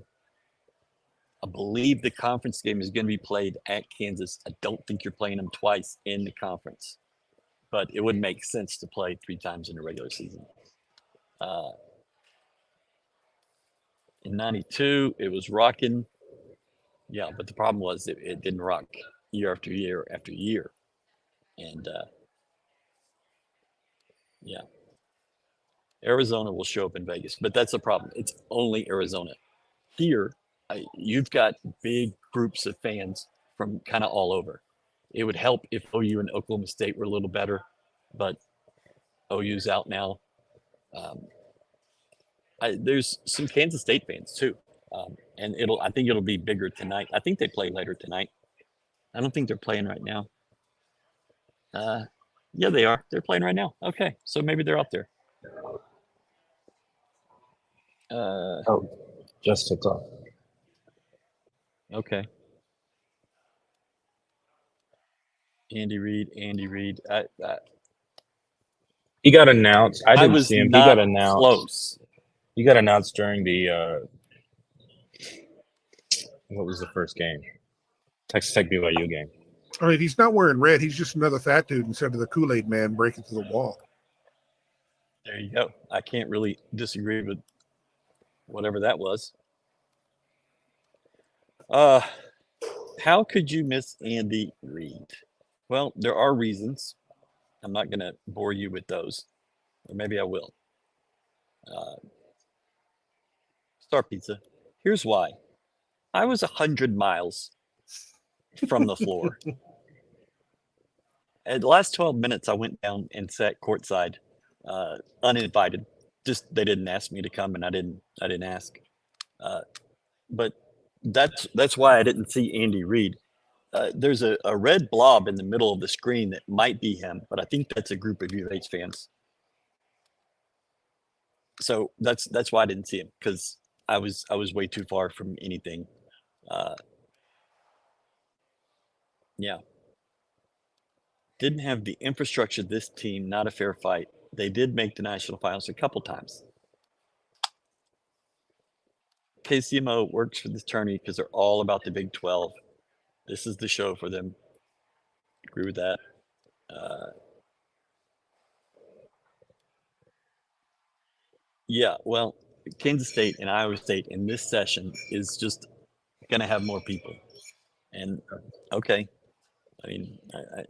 A: I believe the conference game is going to be played at Kansas. I don't think you're playing them twice in the conference, but it would make sense to play 3 times in the regular season. In 92, it was rocking. Yeah, but the problem was it didn't rock year after year after year. And yeah, Arizona will show up in Vegas, but that's the problem. It's only Arizona. Here, you've got big groups of fans from kind of all over. It would help if OU and Oklahoma State were a little better, but OU's out now. There's some Kansas State fans too, and I think it'll be bigger tonight. I think they play later tonight. I don't think they're playing right now. Yeah, they are. They're playing right now. Okay, so maybe they're out there.
C: Just took off.
A: Okay. Andy Reid.
C: He got announced. I didn't
A: was
C: see him. He
A: not
C: got announced.
A: close.
C: He got announced during the what was the first game? Texas Tech BYU game.
B: I mean, he's not wearing red. He's just another fat dude instead of the Kool-Aid man breaking through the wall.
A: There you go. I can't really disagree with whatever that was. How could you miss Andy Reid? Well, there are reasons. I'm not going to bore you with those, or maybe I will. Star Pizza. Here's why. I was 100 miles from the floor. At the last 12 minutes, I went down and sat courtside, uninvited. Just they didn't ask me to come, and I didn't ask. But that's why I didn't see Andy Reid. There's a red blob in the middle of the screen that might be him, but I think that's a group of U of H fans. So that's why I didn't see him, because I was way too far from anything. Yeah. Didn't have the infrastructure of this team, not a fair fight. They did make the national finals a couple times. KCMO works for this tourney because they're all about the Big 12. This is the show for them. Agree with that. Yeah, well, Kansas State and Iowa State in this session is just going to have more people. And okay, I mean,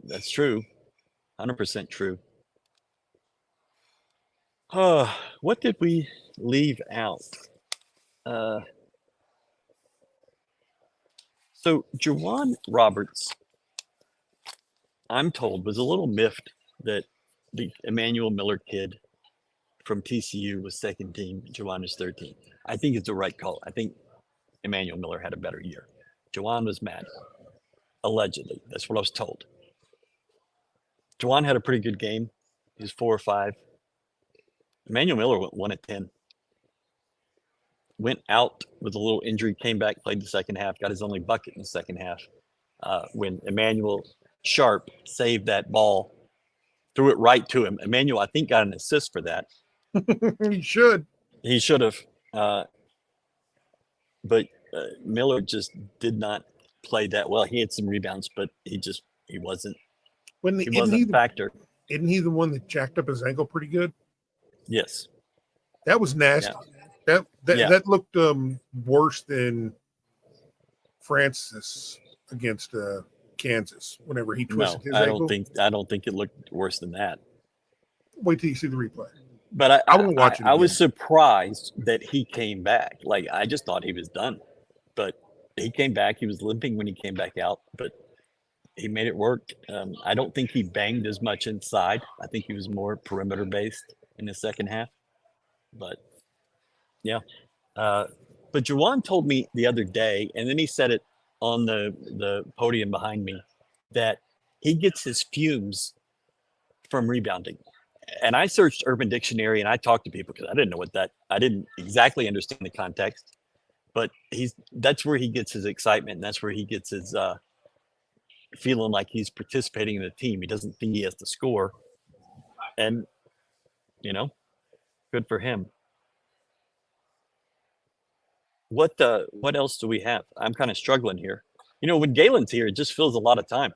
A: that's true, 100% true. What did we leave out? So Jawan Roberts, I'm told, was a little miffed that the Emmanuel Miller kid from TCU was second team. Jawan is third team. I think it's the right call. I think Emmanuel Miller had a better year. Jawan was mad, allegedly. That's what I was told. Jawan had a pretty good game. He was 4 or 5. Emmanuel Miller went 1 of 10. Went out with a little injury, came back, played the second half, got his only bucket in the second half. When Emmanuel Sharp saved that ball, threw it right to him. Emmanuel, I think, got an assist for that.
B: You should.
A: He should have. But Miller just did not play that well. He had some rebounds, but he wasn't a factor.
B: Isn't he the one that jacked up his ankle pretty good?
A: Yes.
B: That was nasty.
A: Yeah.
B: That looked worse than Francis against Kansas whenever he twisted his ankle.
A: I don't think it looked worse than that.
B: Wait till you see the replay.
A: But
B: I won't watch it.
A: I was surprised that he came back. Like, I just thought he was done. But he came back. He was limping when he came back out, but he made it work. I don't think he banged as much inside. I think he was more perimeter based in the second half. But yeah. But Jawan told me the other day, and then he said it on the podium behind me, that he gets his fumes from rebounding. And I searched Urban Dictionary and I talked to people because I didn't know I didn't exactly understand the context, but that's where he gets his excitement. And that's where he gets his feeling like he's participating in the team. He doesn't think he has to score. And, good for him. What else do we have? I'm kind of struggling here. When Galen's here, it just fills a lot of time.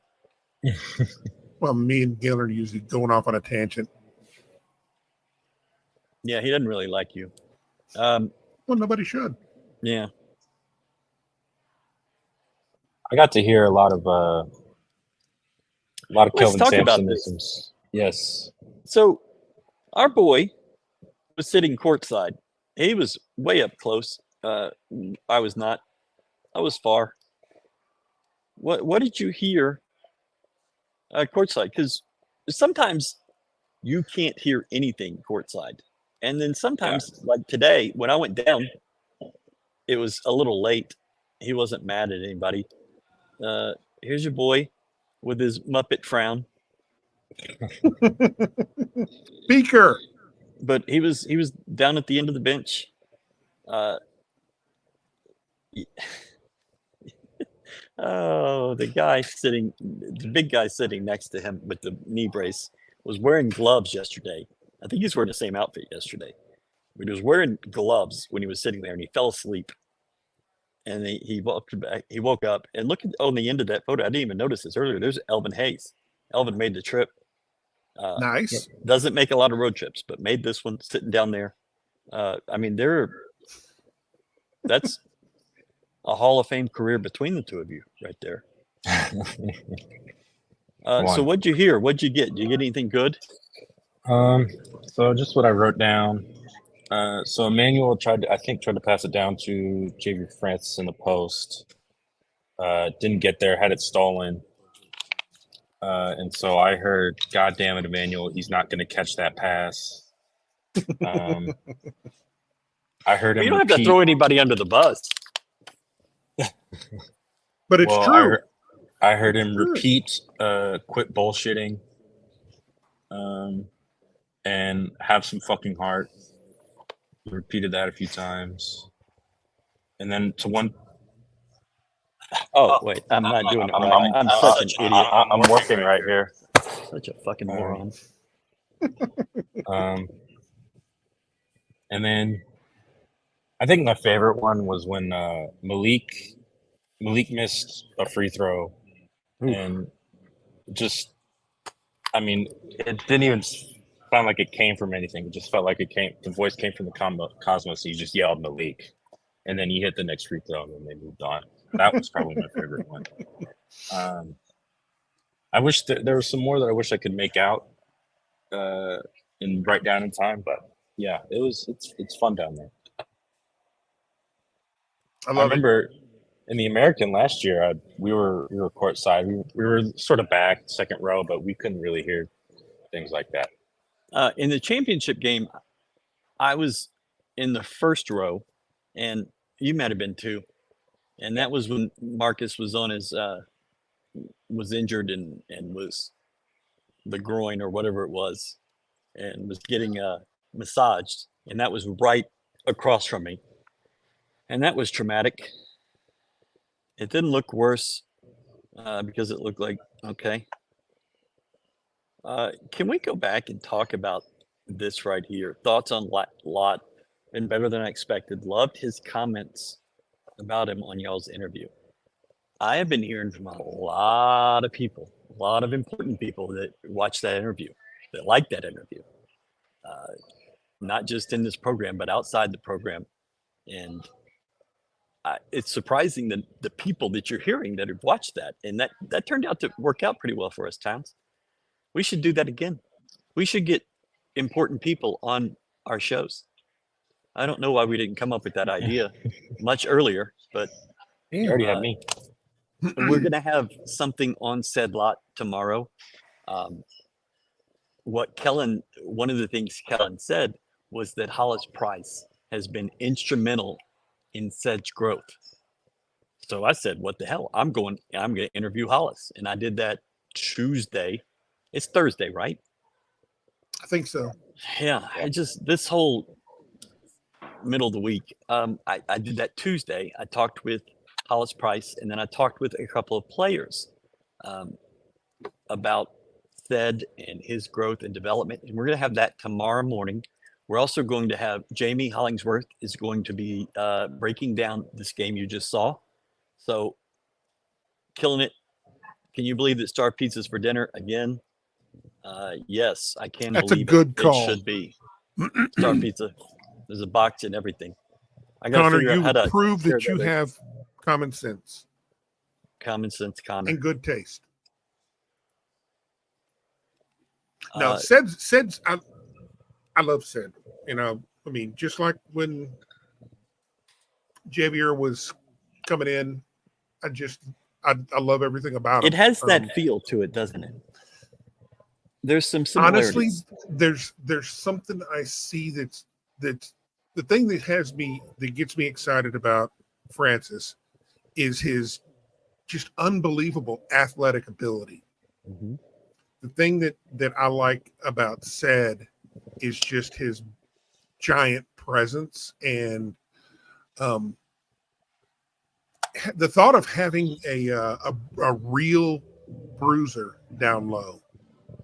B: Well, me and Galen are usually going off on a tangent.
A: Yeah, he doesn't really like you.
B: Well, nobody should.
A: Yeah.
C: I got to hear a lot of Kelvin Sampsonisms. Yes.
A: So our boy was sitting courtside. He was way up close. I was not. I was far. What did you hear courtside? Because sometimes you can't hear anything courtside. And then sometimes, like today, when I went down, it was a little late. He wasn't mad at anybody. Here's your boy with his Muppet frown.
B: Beaker.
A: But he was down at the end of the bench. Oh, the big guy sitting next to him with the knee brace was wearing gloves yesterday. I think he was wearing the same outfit yesterday. But he was wearing gloves when he was sitting there, and he fell asleep. And he woke up, and look on the end of that photo. I didn't even notice this earlier. There's Elvin Hayes. Elvin made the trip.
B: Nice.
A: Doesn't make a lot of road trips, but made this one sitting down there. That's a Hall of Fame career between the two of you right there. So what'd you hear? What'd you get? Did you get anything good?
C: So just what I wrote down. So Emmanuel tried to pass it down to Xavier Francis in the post. Didn't get there, had it stolen. And so I heard, God damn it, Emmanuel, he's not going to catch that pass. I heard him.
A: You don't have to throw anybody under the bus.
B: But it's true.
C: I heard him repeat, quit bullshitting, and have some fucking heart. He repeated that a few times. And then to one.
A: Oh, wait, I'm not doing it right. I'm such an idiot.
C: I'm working right here.
A: Such a fucking moron.
C: And then I think my favorite one was when Malik missed a free throw. And just, it didn't even sound like it came from anything. It just felt like the voice came from the cosmos. He just yelled Malik. And then he hit the next free throw and then they moved on. That was probably my favorite one. I wish there was some more that I wish I could make out and write down in time, but yeah, it's fun down there.
B: I remember
C: in the American last year, we were courtside. We were sort of back second row, but we couldn't really hear things like that.
A: In the championship game, I was in the first row, and you might have been too. And that was when Marcus was on his was injured and was the groin or whatever it was, and was getting massaged, and that was right across from me, and that was traumatic. It didn't look worse because it looked like okay. Can we go back and talk about this right here? Thoughts on Lot and better than I expected. Loved his comments about him on y'all's interview. I have been hearing from a lot of people, a lot of important people that watched that interview, that liked that interview, not just in this program, but outside the program. And it's surprising that the people that you're hearing that have watched that, and that turned out to work out pretty well for us, Towns. We should do that again. We should get important people on our shows. I don't know why we didn't come up with that idea much earlier, but
C: You already had me.
A: we're going to have something on said lot tomorrow. One of the things Kellen said was that Hollis Price has been instrumental in said's growth. So I said, what the hell? I'm going to interview Hollis. And I did that Tuesday. It's Thursday, right?
B: I think so.
A: Yeah. This whole middle of the week, I did that Tuesday. I talked with Hollis Price, and then I talked with a couple of players about Thed and his growth and development. And we're going to have that tomorrow morning. We're also going to have Jamie Hollingsworth is going to be breaking down this game you just saw. So killing it. Can you believe that Star Pizza's for dinner again? Yes, I can
B: That's a
A: believe
B: good call.
A: It should be. Star Pizza. There's a box and everything. I got to
B: Connor,
A: figure out
B: you
A: how to
B: prove that
A: share
B: you have common sense
A: common sense, Connor.
B: and good taste. Now, Sed's I love Sed. You know, I mean, just like when Javier was coming in, I love everything about him.
A: It has that feel to it, doesn't it? There's some similarities.
B: Honestly, there's something I see that's the thing that gets me excited about Francis is his just unbelievable athletic ability.
A: Mm-hmm.
B: The thing that I like about Sed is just his giant presence and the thought of having a real bruiser down low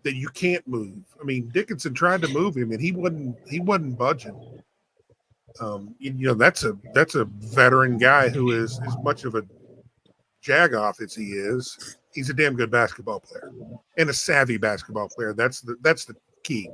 B: that you can't move. I mean, Dickinson tried to move him and he wasn't budging. That's a veteran guy who is as much of a jagoff as he is. He's a damn good basketball player and a savvy basketball player. That's the key.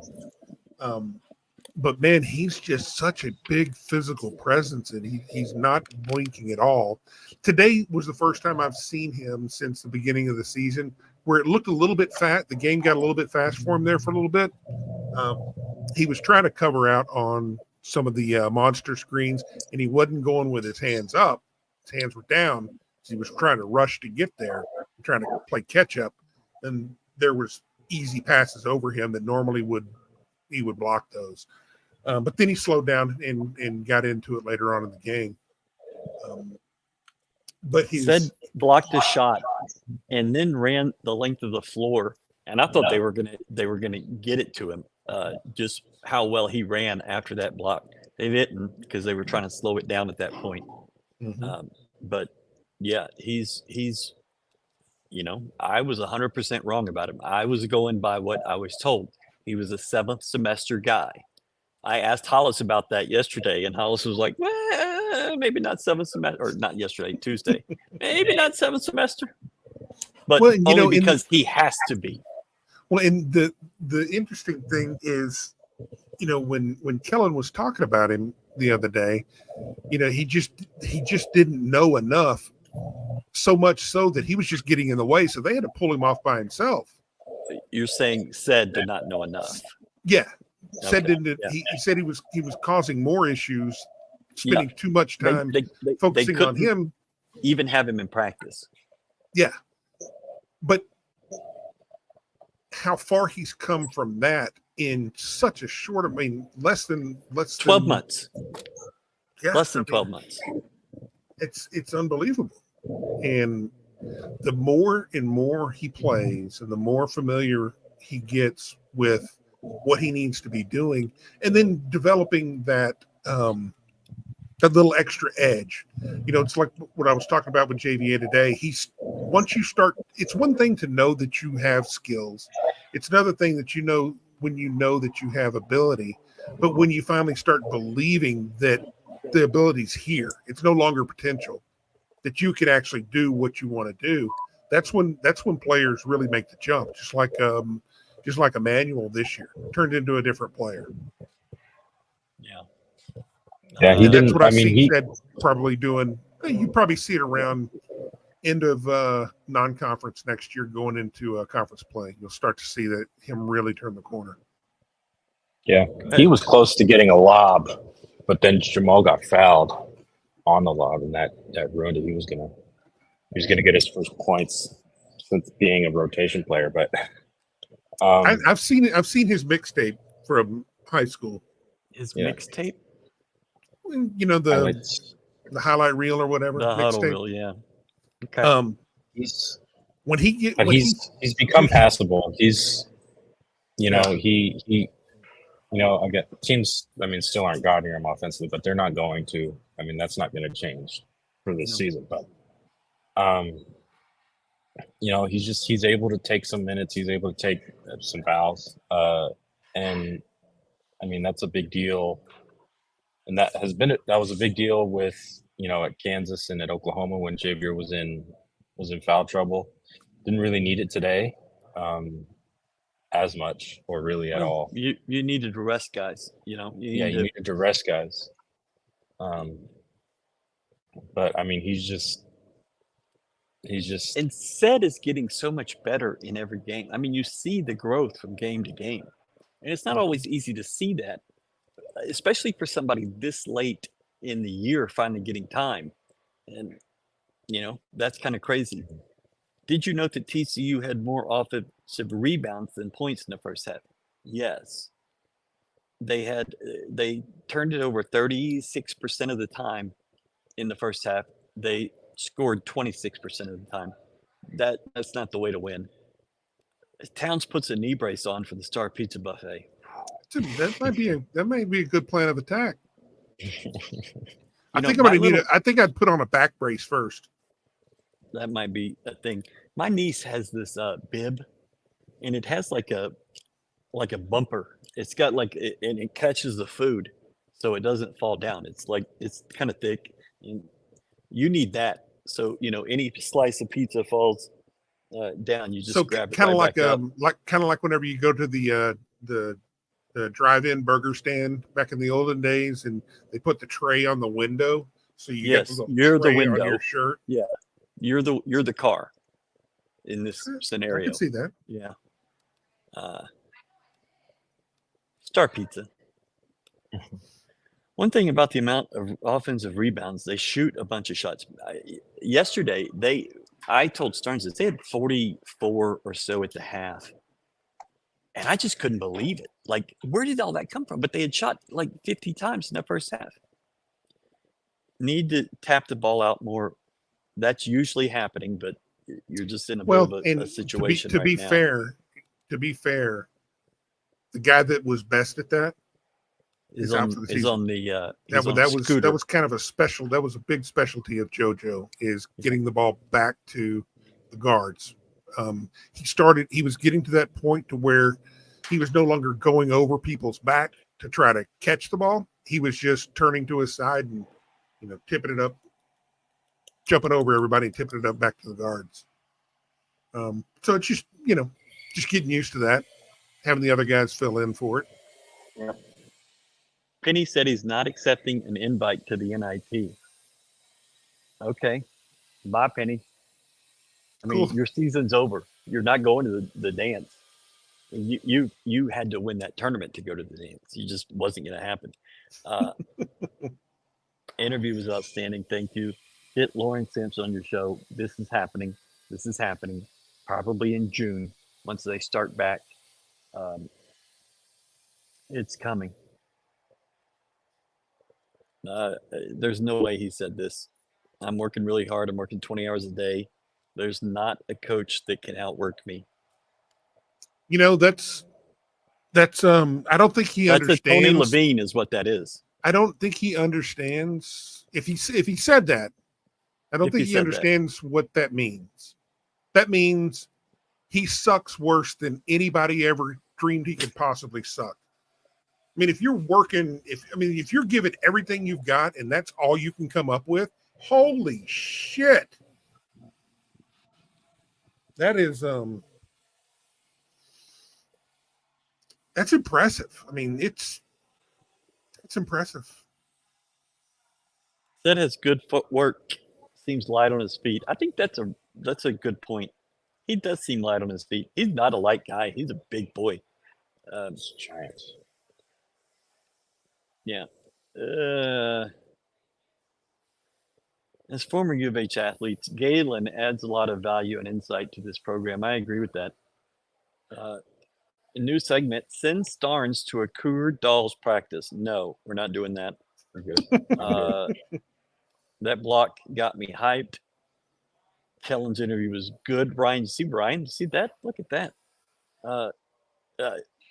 B: But man, he's just such a big physical presence, and he's not blinking at all. Today was the first time I've seen him since the beginning of the season where it looked a little bit fat. The game got a little bit fast for him there for a little bit. He was trying to cover out on some of the monster screens, and he wasn't going with his hands up. His hands were down. He was trying to rush to get there, trying to play catch up, and there was easy passes over him that normally he would block those. But then he slowed down and got into it later on in the game. But he
A: blocked a shot and then ran the length of the floor, and I thought they were gonna get it to him. Just how well he ran after that block. They didn't because they were trying to slow it down at that point.
B: Mhm.
A: But yeah, he's I was 100% wrong about him. I was going by what I was told. He was a 7th semester guy. I asked Hollis about that yesterday, and Hollis was like, well, maybe not 7th semester, or not yesterday, Tuesday. Maybe not 7th semester. But only because he has to be.
B: Well, and the interesting thing is, when Kellen was talking about him the other day, he just didn't know enough, so much so that he was just getting in the way. So they had to pull him off by himself.
A: You're saying Sed did not know enough.
B: Yeah. Said
A: Okay.
B: didn't. Yeah. He said he was causing more issues, spending too much time focusing on him.
A: even have him in practice.
B: Yeah. But how far he's come from that in such a short, less than
A: 12 months.
B: Yeah,
A: Less than 12 months.
B: It's unbelievable. And the more and more he plays and the more familiar he gets with what he needs to be doing, and then developing that little extra edge. It's like what I was talking about with JVA today. Once you start, it's one thing to know that you have skills. It's another thing that when you know that you have ability, but when you finally start believing that the ability's here, it's no longer potential, that you can actually do what you want to do. That's when players really make the jump. Just like Emmanuel this year turned into a different player.
A: Yeah.
C: Yeah, he
B: And
C: didn't.
B: that's what I
C: mean,
B: see Ed probably doing. You probably see it around end of non-conference next year, going into conference play. You'll start to see that him really turn the corner.
C: Yeah, he was close to getting a lob, but then Jamal got fouled on the lob, and that ruined it. He was gonna get his first points since being a rotation player. But
B: I've seen it. I've seen his mixtape from high school.
A: His
C: Yeah.
A: mixtape?
B: The highlight reel or whatever.
A: The huddle
B: mixtape.
A: reel, yeah. Okay.
C: he's
B: he's
C: become passable. He's again, teams, still aren't guarding him offensively, but they're not going to. That's not going to change for this season. But, he's able to take some minutes. He's able to take some fouls. And, that's a big deal. And that was a big deal with, at Kansas and at Oklahoma when Xavier was in foul trouble. Didn't really need it today. As much or really at all.
A: You needed to rest guys, you
C: needed to rest guys. But he's just
A: and Sed is getting so much better in every game. You see the growth from game to game. And it's not always easy to see that, especially for somebody this late in the year finally getting time. And that's kind of crazy. Did you note that TCU had more offensive rebounds than points in the first half? Yes. They turned it over 36% of the time in the first half. They scored 26% of the time. That's not the way to win. Towns puts a knee brace on for the Star Pizza Buffet.
B: That might be a good plan of attack. I think I'd put on a back brace first.
A: That might be a thing. My niece has this bib, and it has like a bumper. It's got and it catches the food, so it doesn't fall down. It's kind of thick. And you need that. So any slice of pizza falls down, you just grab it.
B: Kind of
A: right
B: like whenever you go to the drive-in burger stand back in the olden days, and they put the tray on the window, so you're the window on your shirt.
A: Yeah. You're the car in this scenario.
B: I can see that.
A: Yeah. Star Pizza. One thing about the amount of offensive rebounds, they shoot a bunch of shots. Yesterday, I told Starnes that they had 44 or so at the half. And I just couldn't believe it. Like, where did all that come from? But they had shot like 50 times in that first half. Need to tap the ball out more. That's usually happening, but you're just in a bit of a situation.
B: To be fair, the guy that was best at that is out for the season. That was kind of a special. That was a big specialty of JoJo, is getting the ball back to the guards. He was getting to that point to where he was no longer going over people's back to try to catch the ball. He was just turning to his side and tipping it up, jumping over everybody, and tipping it up back to the guards. So it's just getting used to that, having the other guys fill in for it.
A: Yeah. Penny said he's not accepting an invite to the NIT. Okay. Bye, Penny.
B: Cool.
A: Your season's over. You're not going to the dance. You had to win that tournament to go to the dance. It just wasn't going to happen. Interview was outstanding. Thank you. Get Lauren Sampson on your show. This is happening. This is happening. Probably in June, once they start back. Um, it's coming. There's no way he said this. I'm working really hard. I'm working 20 hours a day. There's not a coach that can outwork me.
B: You know, that's I don't think he
A: That's a Tony
B: understands.
A: Levine is what that is.
B: I don't think he understands if he said that. I don't
A: If
B: think
A: he
B: he
A: said
B: understands what that means. That means he sucks worse than anybody ever dreamed he could possibly suck. I mean, if you're working, if you're giving everything you've got and that's all you can come up with, holy shit. That is that's impressive. I mean, it's impressive.
A: That has good footwork. Seems light on his feet. I think that's a good point. He does seem light on his feet. He's not a light guy. He's a big boy.
C: It's giant.
A: Yeah. As former U of H athletes, Galen adds a lot of value and insight to this program. I agree with that. A new segment, send Starnes to a Cougar Dolls practice. No, we're not doing that.
C: We're good.
A: That block got me hyped. Kellen's interview was good. Ryan, see that? Look at that.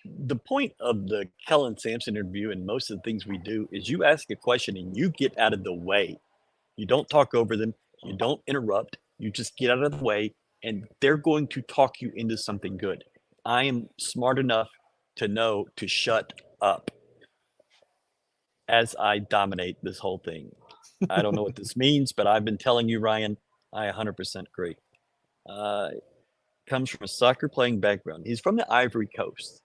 A: The point of the Kellen Sampson interview and most of the things we do is you ask a question and you get out of the way. You don't talk over them. You don't interrupt. You just get out of the way and they're going to talk you into something good. I am smart enough to know to shut up as I dominate this whole thing. I don't know what this means, but I've been telling you, Ryan, I 100% agree. Comes from a soccer playing background. He's from the Ivory Coast.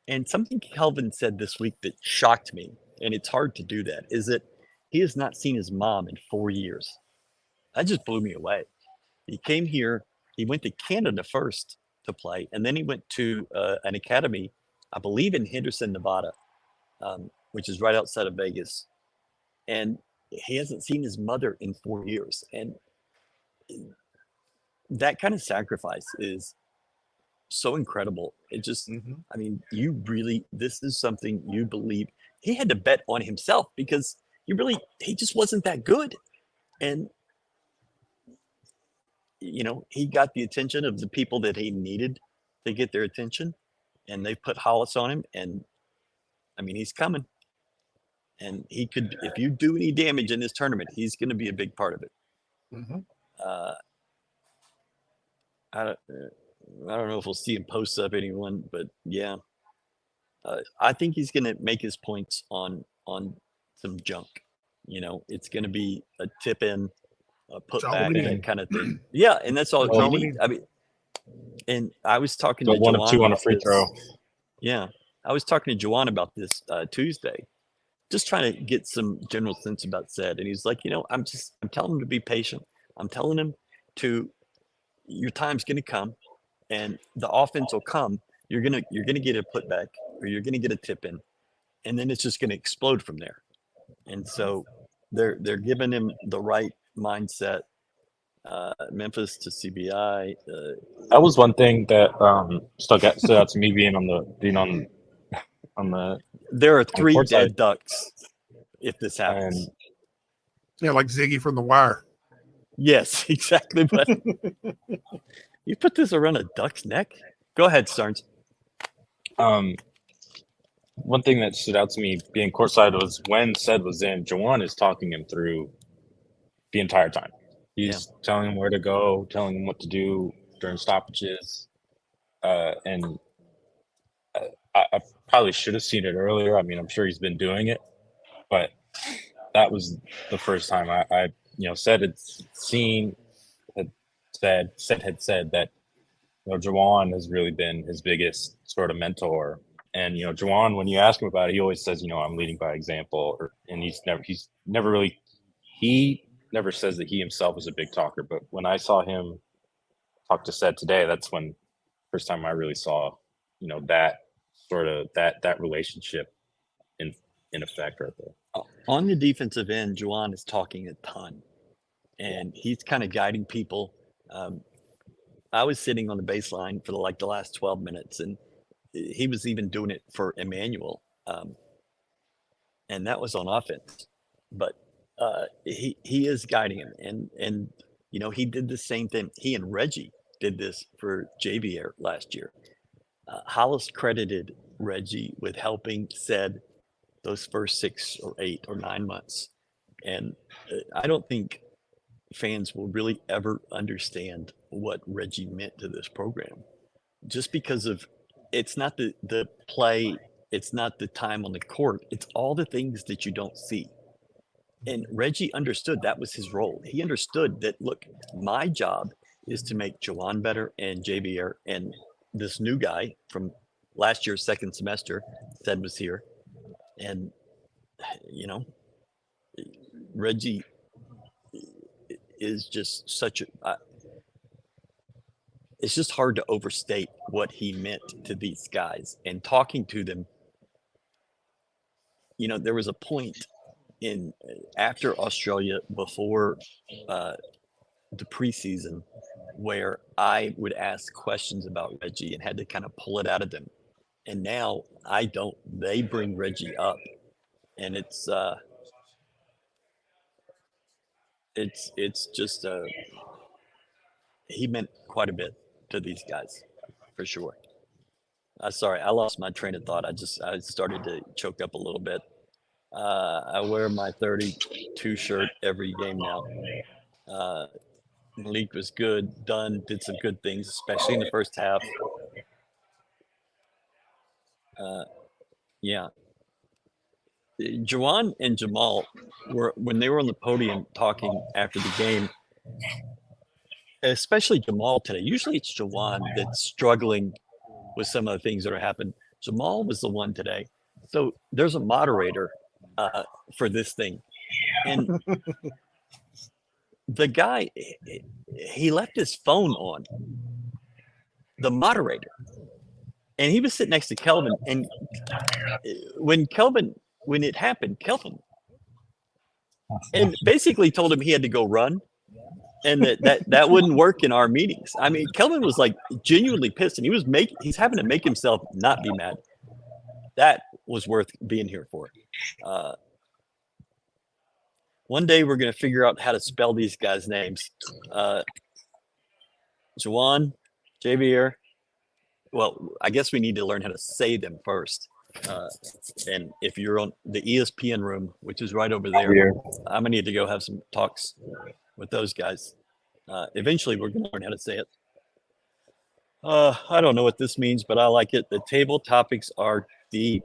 A: And something Kelvin said this week that shocked me, and it's hard to do that, is that he has not seen his mom in 4 years. That just blew me away. He came here, he went to Canada first to play, and then he went to an academy, I believe in Henderson, Nevada, which is right outside of Vegas. And he hasn't seen his mother in 4 years. And that kind of sacrifice is so incredible. It just, I mean, this is something you believe. He had to bet on himself because he just wasn't that good. And, he got the attention of the people that he needed to get their attention. And they put Hollis on him. And, I mean, he's coming. And he could, if you do any damage in this tournament, he's going to be a big part of it. I don't know if we'll see him post up anyone, but yeah, I think he's going to make his points on some junk. It's going to be a tip in, a put back, that kind of thing. Yeah, and that's all you need. I mean, and I was talking to
C: one of
A: Juwan
C: two on a
A: about
C: free
A: this.
C: throw.
A: Yeah, I was talking to Juwan about this Tuesday, just trying to get some general sense about Zed, and he's like, I'm telling him to be patient. I'm telling him your time's going to come, and the offense will come. You're gonna get a putback, or you're gonna get a tip in, and then it's just gonna explode from there. And so they're giving him the right mindset. Memphis to CBI.
C: That was one thing that stood out to me being on the.
A: There are 3
C: court
A: dead
C: side.
A: ducks if this happens.
B: Yeah, like Ziggy from The Wire.
A: Yes, exactly. But you put this around a duck's neck? Go ahead, Starnes.
C: One thing that stood out to me being courtside was when Zed was in, Juwan is talking him through the entire time. He's telling him where to go, telling him what to do during stoppages. And I probably should have seen it earlier. I mean, I'm sure he's been doing it, but that was the first time I Zed had said that, Juwan has really been his biggest sort of mentor. And, Juwan, when you ask him about it, he always says, I'm leading by example. And he never says that he himself is a big talker. But when I saw him talk to Zed today, that's when first time I really saw, that sort of that relationship in effect right there.
A: On the defensive end, Juwan is talking a ton. and he's kind of guiding people. I was sitting on the baseline for the last 12 minutes, and he was even doing it for Emmanuel, and that was on offense. But he is guiding him, and he did the same thing. He and Reggie did this for JVR last year. Hollis credited Reggie with helping said those first 6 or 8 or 9 months, and I don't think fans will really ever understand what Reggie meant to this program, just because of it's not the play, it's not the time on the court, it's all the things that you don't see. And Reggie understood that was his role. He understood that, look, my job is to make Jawan better and JVR and this new guy from last year's second semester said was here. And, Reggie is just such a, it's just hard to overstate what he meant to these guys. And talking to them, there was a point after Australia, before the preseason, where I would ask questions about Reggie and had to kind of pull it out of them. And now I don't. They bring Reggie up, and it's just he meant quite a bit to these guys, for sure. Sorry, I lost my train of thought. I started to choke up a little bit. I wear my 32 shirt every game now. Malik was good. Dunn did some good things, especially in the first half. Yeah. Jawan and Jamal when they were on the podium talking after the game, especially Jamal today. Usually it's Jawan that's struggling with some of the things that are happening. Jamal was the one today. So there's a moderator for this thing. And the guy, he left his phone on, the moderator. And he was sitting next to Kelvin. And when it happened, Kelvin and basically told him he had to go run and that wouldn't work in our meetings. I mean, Kelvin was like genuinely pissed, and he's having to make himself not be mad. That was worth being here for. One day we're going to figure out how to spell these guys' names. Jawan, JVR. Well, I guess we need to learn how to say them first. And if you're on the ESPN room, which is right over there, I'm going to need to go have some talks with those guys. Eventually, we're going to learn how to say it. I don't know what this means, but I like it. The table topics are deep.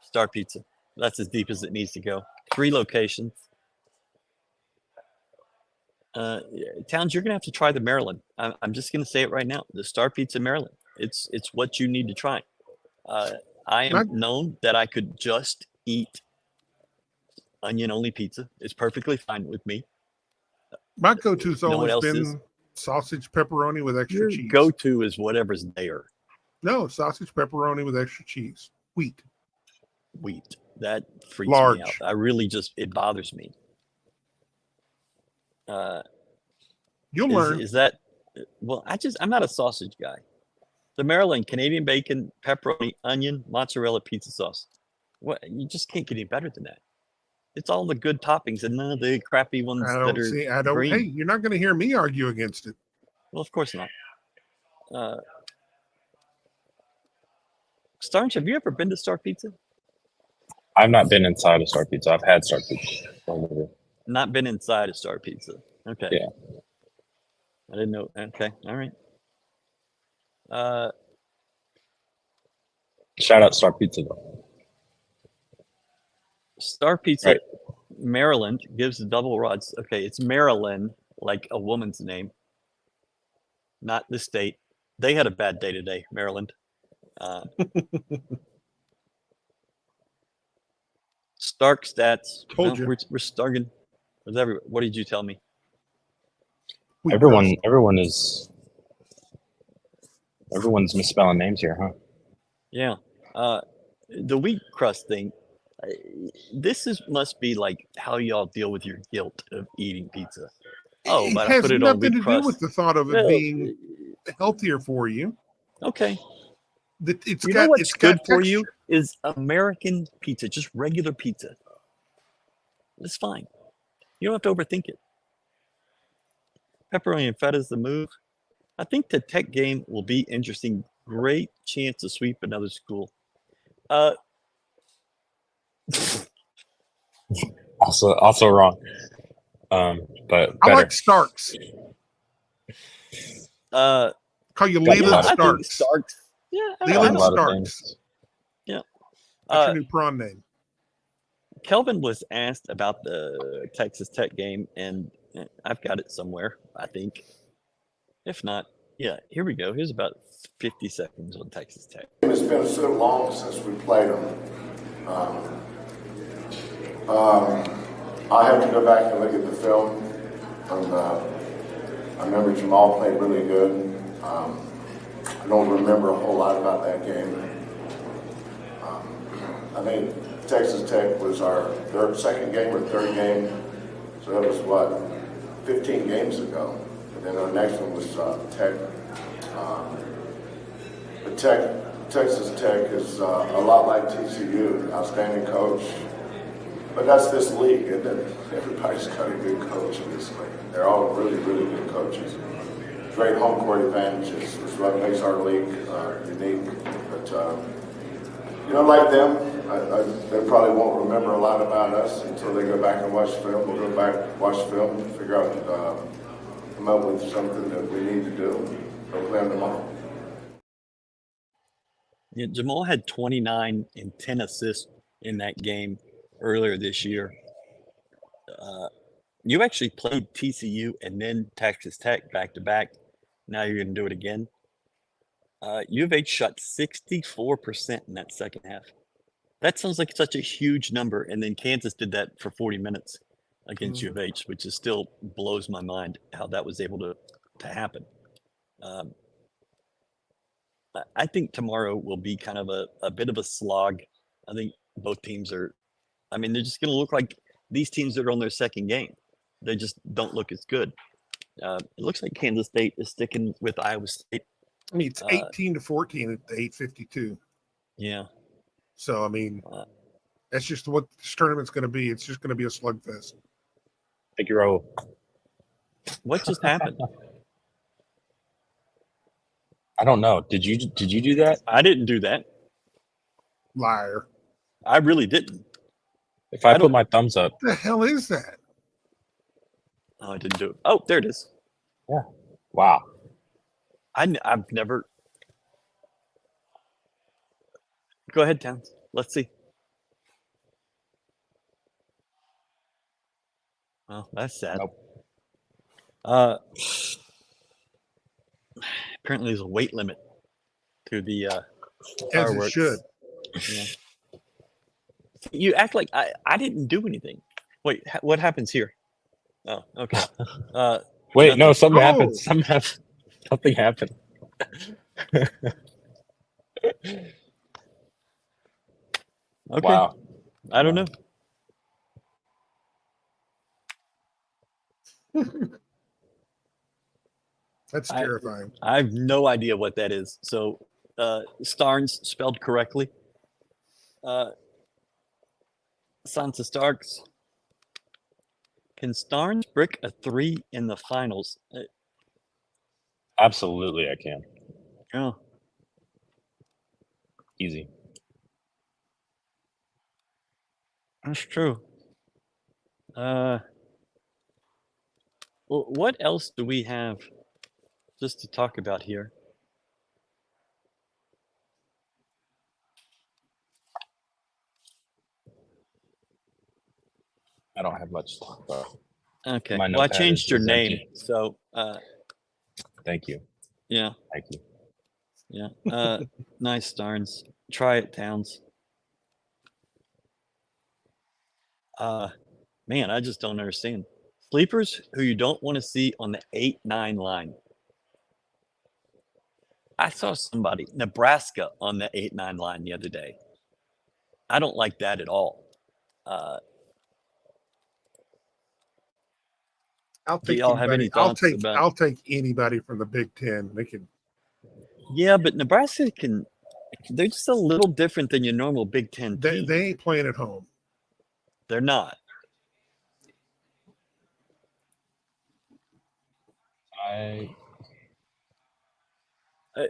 A: Star Pizza. That's as deep as it needs to go. 3 locations. Towns, you're going to have to try the Maryland. I'm just going to say it right now. The Star Pizza Maryland. It's what you need to try. I am known that I could just eat onion-only pizza. It's perfectly fine with me.
B: My go-to's always been sausage pepperoni with extra cheese.
A: Go-to is whatever's there.
B: No, sausage pepperoni with extra cheese. Wheat.
A: That freaks me out. I really it bothers me.
B: You'll learn.
A: Is that, well, I'm not a sausage guy. The Maryland, Canadian bacon, pepperoni, onion, mozzarella, pizza sauce. What? You just can't get any better than that. It's all the good toppings and none of the crappy ones green.
B: Hey, you're not going to hear me argue against it.
A: Well, of course not. Starch, have you ever been to Star Pizza?
C: I've not been inside a Star Pizza. I've had Star Pizza.
A: Not been inside a Star Pizza. Okay.
C: Yeah.
A: I didn't know. Okay. All right.
C: Shout out Star Pizza though.
A: Star Pizza,
C: right.
A: Maryland gives the double rods. Okay, it's Maryland, like a woman's name, not the state. They had a bad day today, Maryland. Stark stats.
B: Told you.
A: We're starting with everyone. What did you tell me?
C: Everyone's misspelling names here, huh?
A: Yeah. The wheat crust thing. This must be like how y'all deal with your guilt of eating pizza. Oh,
B: It
A: but I
B: has
A: put it on
B: nothing
A: wheat
B: to do with
A: crust.
B: the thought of it
A: Well,
B: being healthier for you.
A: okay.
B: It's
A: You know
B: got
A: what's good for
B: texture.
A: you is American pizza, just regular pizza. It's fine. You don't have to overthink it. Pepperoni and feta is the move. I think the Tech game will be interesting. Great chance to sweep another school.
C: Also wrong. But
B: I
C: better.
B: like Starks.
A: Uh,
B: Call you
C: Got a
B: Leland
C: lot of-
A: I think
B: Starks.
A: Starks. Yeah, I
B: Leland
C: a lot of
B: Starks.
C: things.
B: That's
A: Uh,
B: your new prawn name.
A: Kelvin was asked about the Texas Tech game, and I've got it somewhere, I think. If not, yeah, here we go. Here's about 50 seconds on Texas Tech.
D: It's been so long since we played them. I have to go back and look at the film. And, I remember Jamal played really good. I don't remember a whole lot about that game. I think Texas Tech was our second game or third game. So that was what, 15 games ago. And then our next one was Tech. But Texas Tech is a lot like TCU, outstanding coach. But that's this league, isn't it? Everybody's got a good coach in this league. They're all really, really good coaches. Great home court advantages is what makes our league unique. But, like them, they probably won't remember a lot about us until they go back and watch film. We'll go back, watch film, figure out, come up with something that we need to do. Go play them tomorrow.
A: Yeah, Jamal had 29 and 10 assists in that game earlier this year. You actually played TCU and then Texas Tech back to back. Now you're going to do it again. U of H shot 64% in that second half. That sounds like such a huge number. And then Kansas did that for 40 minutes against U of H, which is still blows my mind how that was able to happen. I think tomorrow will be kind of a bit of a slog. I think both teams are, they're just going to look like these teams that are on their second game. They just don't look as good. It looks like Kansas State is sticking with Iowa State.
B: It's 18-14 at the 8:52.
A: Yeah.
B: So, that's just what this tournament's going to be. It's just going to be a slugfest.
C: Take your roll.
A: What just happened?
C: I don't know. Did you do that?
A: I didn't do that.
B: Liar.
A: I really didn't.
C: If I put my thumbs up.
B: What the hell is that?
A: Oh, I didn't do it. Oh, there it is.
C: Yeah. Wow.
A: I've never. Go ahead, Towns. Let's see. Well, that's sad.
C: Nope.
A: Apparently, there's a weight limit to the
B: As
A: fireworks.
B: it should.
A: Yeah. You act like I didn't do anything. Wait, what happens here? Oh, okay.
C: Wait,
A: nothing.
C: no, something
B: Oh.
C: happened. Something happened.
A: Okay.
C: Wow.
A: I don't know.
B: That's terrifying.
A: I have no idea what that is. So, Starnes spelled correctly. Sansa Starks. Can Starnes brick a 3 in the finals?
C: Absolutely, I can.
A: Oh,
C: Easy.
A: that's true. Well, what else do we have just to talk about here?
C: I don't have much to talk about.
A: Okay.
C: My
A: Well, I
C: notepad
A: changed your
C: is
A: name,
C: empty.
A: so
C: Thank you.
A: yeah,
C: Thank you.
A: yeah. Nice, Starnes. Try it, Towns. Man, I just don't understand. Sleepers who you don't want to see on the 8-9 line. I saw somebody, Nebraska, on the 8-9 line the other day. I don't like that at all. Uh,
B: I'll
A: do
B: take
A: y'all have
B: anybody.
A: any thoughts about?
B: I'll take anybody from the Big Ten. They can.
A: Yeah, but Nebraska can. They're just a little different than your normal Big Ten team.
B: They ain't playing at home.
A: They're not.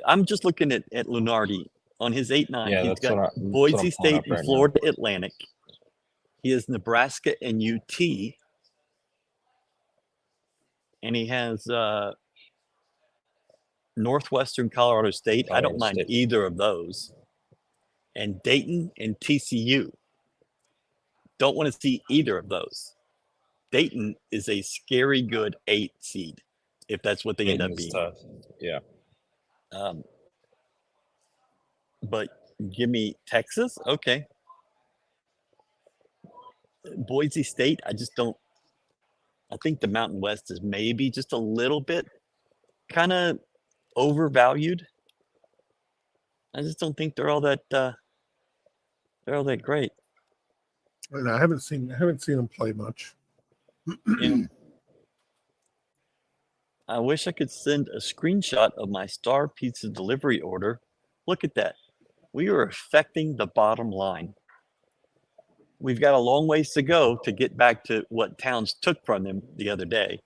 A: I'm just looking at Lunardi on his 8-9.
C: Yeah,
A: He's
C: that's
A: got
C: what I'm
A: Boise
C: pulling
A: State
C: up
A: and
C: right now.
A: Florida Atlantic. He has Nebraska and UT, and he has Northwestern Colorado State. I don't
C: Colorado
A: mind
C: State.
A: either of those. And Dayton and TCU. Don't want to see either of those. Dayton is a scary good 8 seed, if that's what they end
C: Dayton
A: up
C: is
A: being.
C: tough. Yeah.
A: But give me Texas, okay. Boise State, I just don't. I think the Mountain West is maybe just a little bit kind of overvalued. I just don't think they're all that great.
B: And I haven't seen them play much.
A: Yeah. I wish I could send a screenshot of my Star Pizza delivery order. Look at that. We are affecting the bottom line. We've got a long ways to go to get back to what Towns took from them the other day.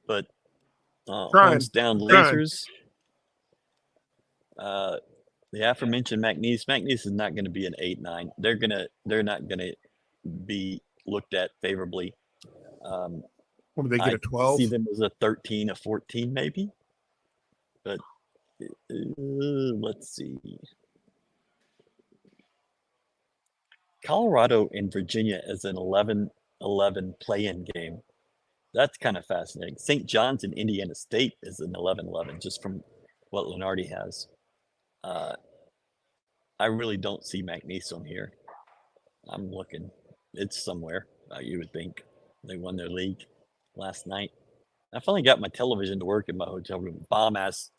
A: But horns down lasers. The aforementioned McNeese. McNeese is not going to be an 8-9. They're not going to be looked at favorably.
B: When they get a 12?
A: See them as a 13, a 14 maybe. But let's see. Colorado and Virginia as an 11-11 play-in game. That's kind of fascinating. St. John's and Indiana State is an 11-11, just from what Lunardi has. I really don't see McNeese on here. I'm looking. It's somewhere, you would think. They won their league last night. I finally got my television to work in my hotel room. Bomb ass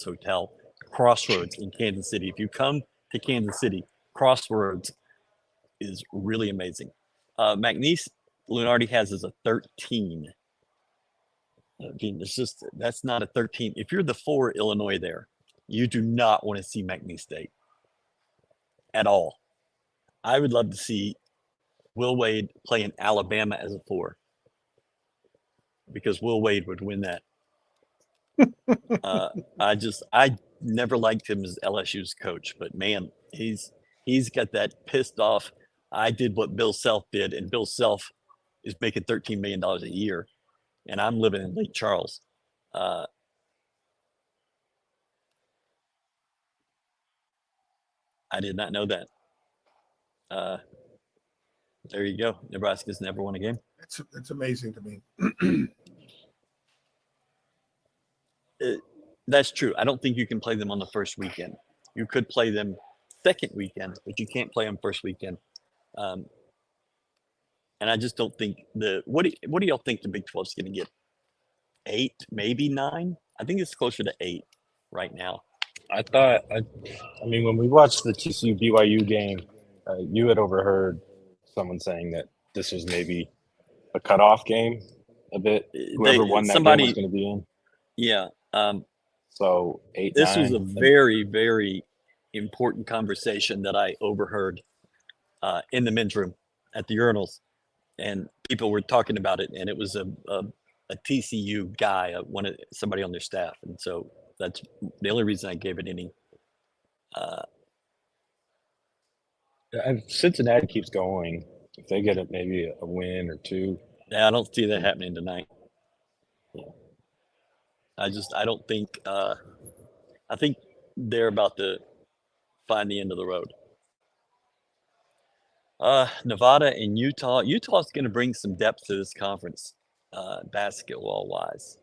A: hotel. Crossroads in Kansas City. If you come to Kansas City, Crossroads is really amazing. McNeese, Lunardi has as a 13. I mean, that's not a 13. If you're the 4 Illinois there, you do not want to see McNeese State at all. I would love to see Will Wade play in Alabama as a 4 because Will Wade would win that. I never liked him as LSU's coach, but man, he's got that pissed off. I did what Bill Self did, and Bill Self is making $13 million a year, and I'm living in Lake Charles. I did not know that. There you go. Nebraska's never won a game.
B: It's amazing to me.
A: That's true. I don't think you can play them on the first weekend. You could play them second weekend, but you can't play them first weekend. And I just don't think what do y'all think the Big 12 is going to get? 8, maybe 9? I think it's closer to 8 right now.
C: I mean, when we watched the TCU BYU game, you had overheard someone saying that this was maybe a cutoff game a bit. Whoever won that game was going to be in.
A: Yeah.
C: So 8,
A: This
C: 9.
A: was a very, very important conversation that I overheard in the men's room at the urinals, and people were talking about it, and it was a TCU guy, somebody on their staff, and so that's the only reason I gave it any.
C: And Cincinnati keeps going. If they get maybe a win or 2.
A: Yeah, I don't see that happening tonight. Yeah. I don't think. I think they're about to find the end of the road. Nevada and Utah. Utah's going to bring some depth to this conference, basketball wise.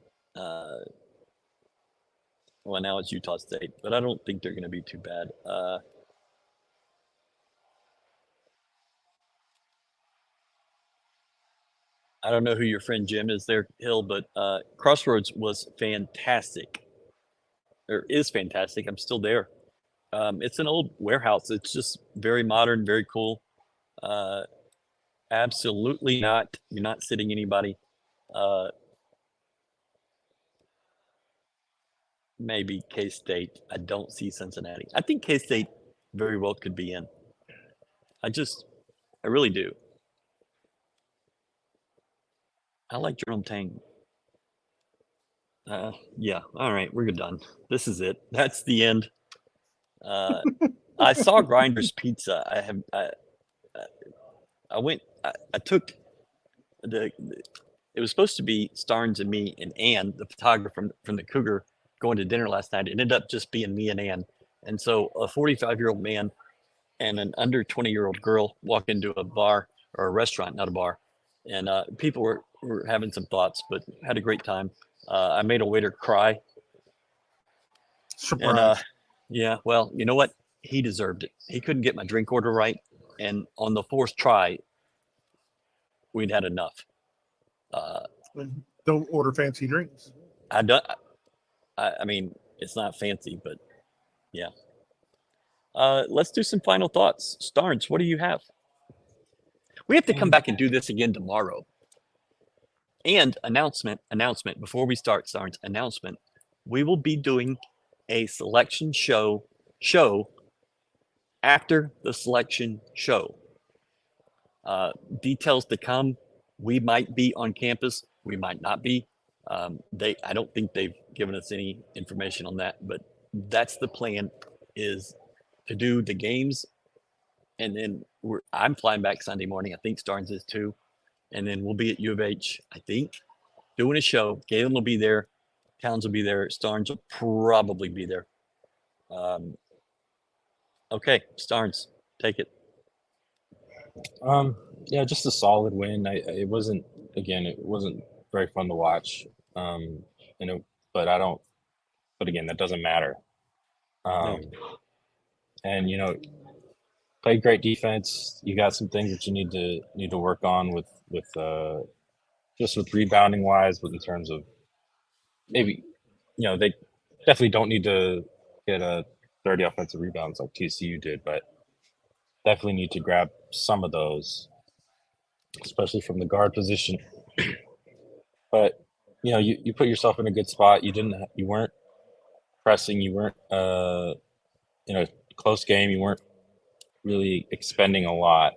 A: Well, now it's Utah State, but I don't think they're going to be too bad. I don't know who your friend Jim is there, Hill, but Crossroads was fantastic. Or is fantastic. I'm still there. It's an old warehouse. It's just very modern, very cool. Absolutely not. You're not sitting anybody. Maybe K-State. I don't see Cincinnati. I think K-State very well could be in. I really do. I like Jerome Tang. Yeah. All right. We're done. This is it. That's the end. I saw Grinder's Pizza. I took it was supposed to be Starnes and me and Ann, the photographer from the Cougar, going to dinner last night. It ended up just being me and Ann. And so a 45-year-old man and an under 20-year-old girl walk into a bar or a restaurant, not a bar. And people were having some thoughts, but had a great time. I made a waiter cry.
B: Surprise.
A: And yeah, well, you know what? He deserved it. He couldn't get my drink order right. And on the fourth try, we'd had enough.
B: Don't order fancy drinks.
A: I mean, it's not fancy, but yeah. Let's do some final thoughts. Starnes, what do you have? We have to come back and do this again tomorrow. And announcement before we start, Starnes, announcement. We will be doing a selection show after the selection show. Details to come. We might be on campus. We might not be. I don't think they've given us any information on that, but that's the plan, is to do the games. And then I'm flying back Sunday morning. I think Starnes is too. And then we'll be at U of H, I think, doing a show. Galen will be there. Towns will be there. Starnes will probably be there. Okay, Starnes, take it.
C: Yeah, just a solid win. It wasn't very fun to watch. But again, that doesn't matter. And played great defense. You got some things that you need to work on with just with rebounding wise, but in terms of maybe, they definitely don't need to get 30 offensive rebounds like TCU did, but definitely need to grab some of those, especially from the guard position. But you put yourself in a good spot. You weren't pressing. You weren't in a close game. You weren't really expending a lot.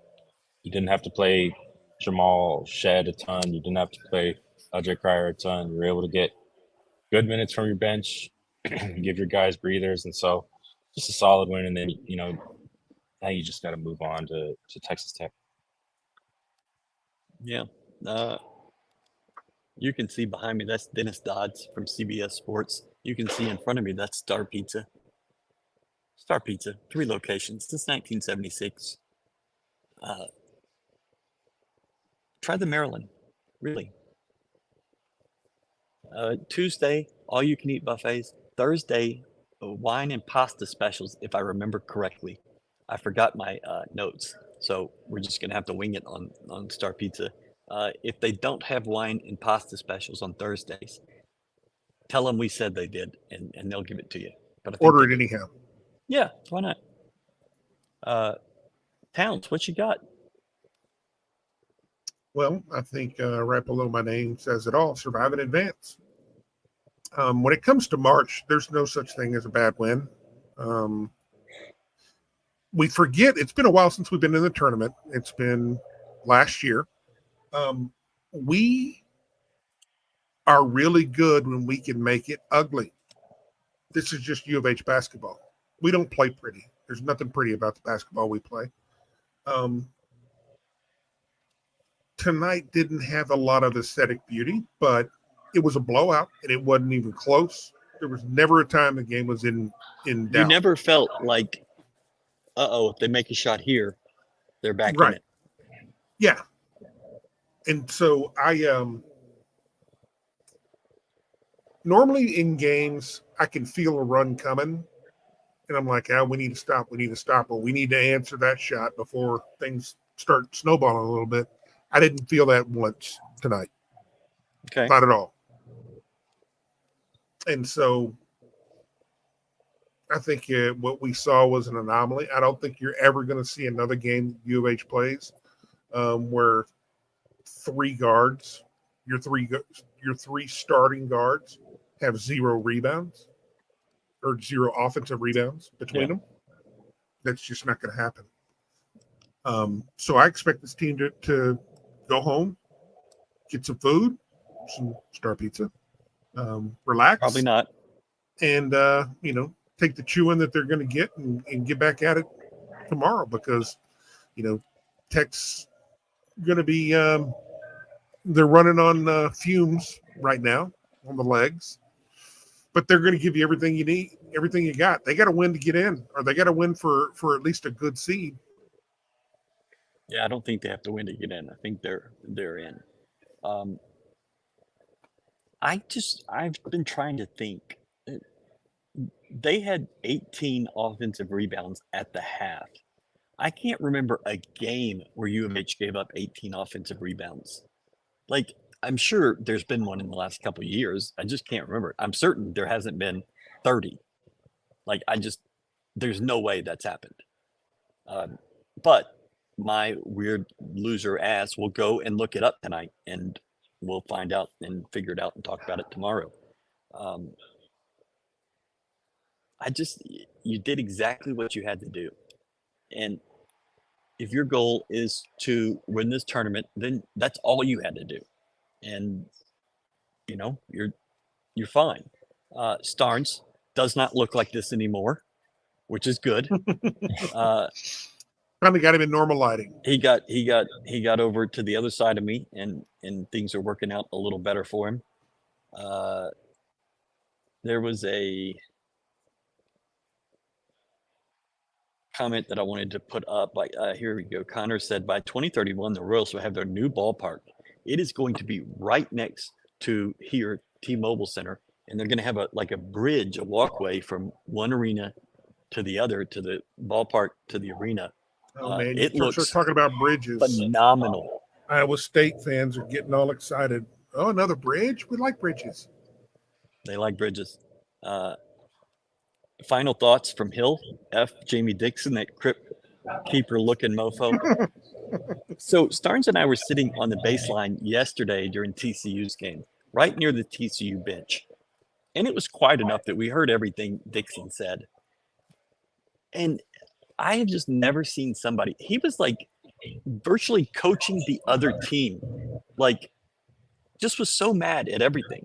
C: You didn't have to play Jamal Shed a ton. You didn't have to play Ajay Cryer a ton. You were able to get good minutes from your bench, give your guys breathers, and so just a solid win. And then now you just got to move on to Texas Tech.
A: Yeah. You can see behind me, that's Dennis Dodds from CBS Sports. You can see in front of me, that's Star Pizza. Star Pizza, 3 locations since 1976. Try the Maryland, really. Tuesday, all you can eat buffets. Thursday, wine and pasta specials, if I remember correctly. I forgot my notes, so we're just gonna have to wing it on Star Pizza. If they don't have wine and pasta specials on Thursdays, tell them we said they did, and they'll give it to you. But I think
B: Order it anyhow.
A: Yeah, why not? Towns, what you got?
B: Well, I think right below my name says it all. Survive in advance. When it comes to March, there's no such thing as a bad win. We forget it's been a while since we've been in the tournament. It's been last year. We are really good when we can make it ugly. This is just U of H basketball. We don't play pretty. There's nothing pretty about the basketball we play. Tonight didn't have a lot of aesthetic beauty, but it was a blowout, and it wasn't even close. There was never a time the game was in doubt.
A: You never felt like, if they make a shot here, they're back in it.
B: Yeah. And so I normally in games, I can feel a run coming, and I'm like, we need to stop, or we need to answer that shot before things start snowballing a little bit. I didn't feel that once tonight.
A: Okay.
B: Not at all. And so I think what we saw was an anomaly. I don't think you're ever going to see another game U of H plays where your three starting guards have 0 rebounds or 0 offensive rebounds between them. That's just not going to happen. So I expect this team to go home, get some food, some Star Pizza, relax.
A: Probably not.
B: And, take the chewing that they're going to get and get back at it tomorrow because, Tech's going to be they're running on fumes right now on the legs, but they're going to give you everything you need, everything you got. They got to win to get in, or they got to win for at least a good seed.
A: Yeah, I don't think they have to win to get in. I think they're in. I've been trying to think. They had 18 offensive rebounds at the half. I can't remember a game where U of H gave up 18 offensive rebounds. Like, I'm sure there's been one in the last couple of years. I just can't remember. I'm certain there hasn't been 30. Like, there's no way that's happened. But my weird loser ass will go and look it up tonight, and we'll find out and figure it out and talk about it tomorrow. You did exactly what you had to do. And if your goal is to win this tournament, then that's all you had to do. And, you're fine. Starnes does not look like this anymore, which is good.
B: Finally got him in normal lighting.
A: He got over to the other side of me, and things are working out a little better for him. There was a comment that I wanted to put up. Here we go. Connor said, by 2031, the Royals will have their new ballpark. It is going to be right next to here, T-Mobile Center, and they're going to have a bridge, a walkway from one arena to the other, to the ballpark to the arena.
B: Oh man,
A: it looks
B: talking about bridges.
A: Phenomenal.
B: Iowa State fans are getting all excited. Oh, another bridge? We like bridges.
A: They like bridges. Final thoughts from Hill. F. Jamie Dixon, that crypt keeper looking mofo. So Starnes and I were sitting on the baseline yesterday during TCU's game, right near the TCU bench. And it was quiet enough that we heard everything Dixon said. And I have just never seen somebody. He was like virtually coaching the other team, like just was so mad at everything.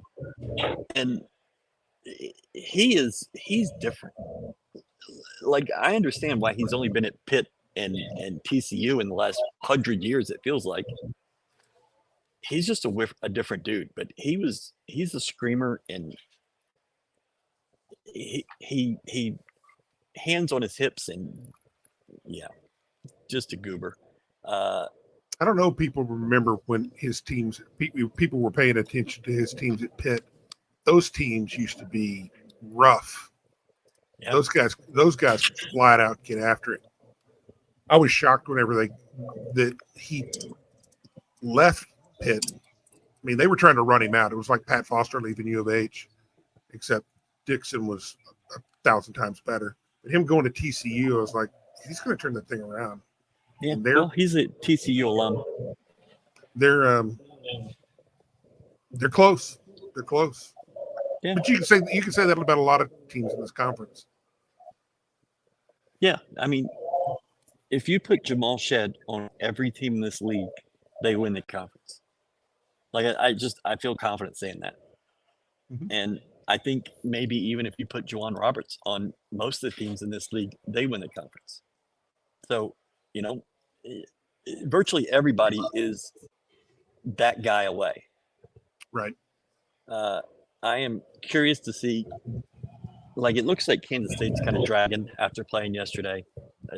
A: And he's different. Like, I understand why he's only been at Pitt and TCU in the last 100 years. It feels like he's just a different dude, but he's a screamer, and he hands on his hips, and just a goober.
B: I don't know. People remember when his teams, people were paying attention to his teams at Pitt. Those teams used to be rough. Yep. Those guys flat out get after it. I was shocked whenever that he left Pitt. I mean, they were trying to run him out. It was like Pat Foster leaving U of H, except Dixon was 1,000 times better. But him going to TCU, I was like, he's going to turn that thing around.
A: Yeah, well, he's a TCU alum.
B: They're close. They're close. Yeah. But you can say that about a lot of teams in this conference.
A: Yeah, I mean, if you put Jamal Shed on every team in this league, they win the conference. Like, I feel confident saying that. Mm-hmm. And I think maybe even if you put Juwan Roberts on most of the teams in this league, they win the conference. So, virtually everybody is that guy away.
B: Right.
A: I am curious to see, like, it looks like Kansas State's kind of dragging after playing yesterday.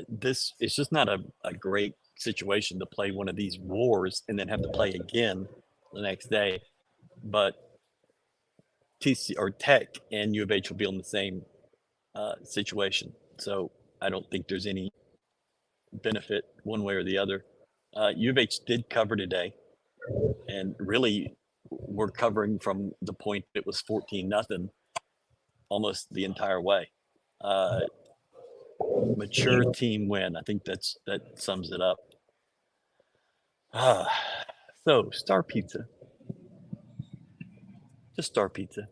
A: This is just not a great situation to play one of these wars and then have to play again the next day. But Tech and U of H will be in the same situation. So I don't think there's any benefit one way or the other. U of H did cover today, and really we're covering from the point it was 14-0 almost the entire way. Mature team win. I think that sums it up. So, Star Pizza. Just Star Pizza.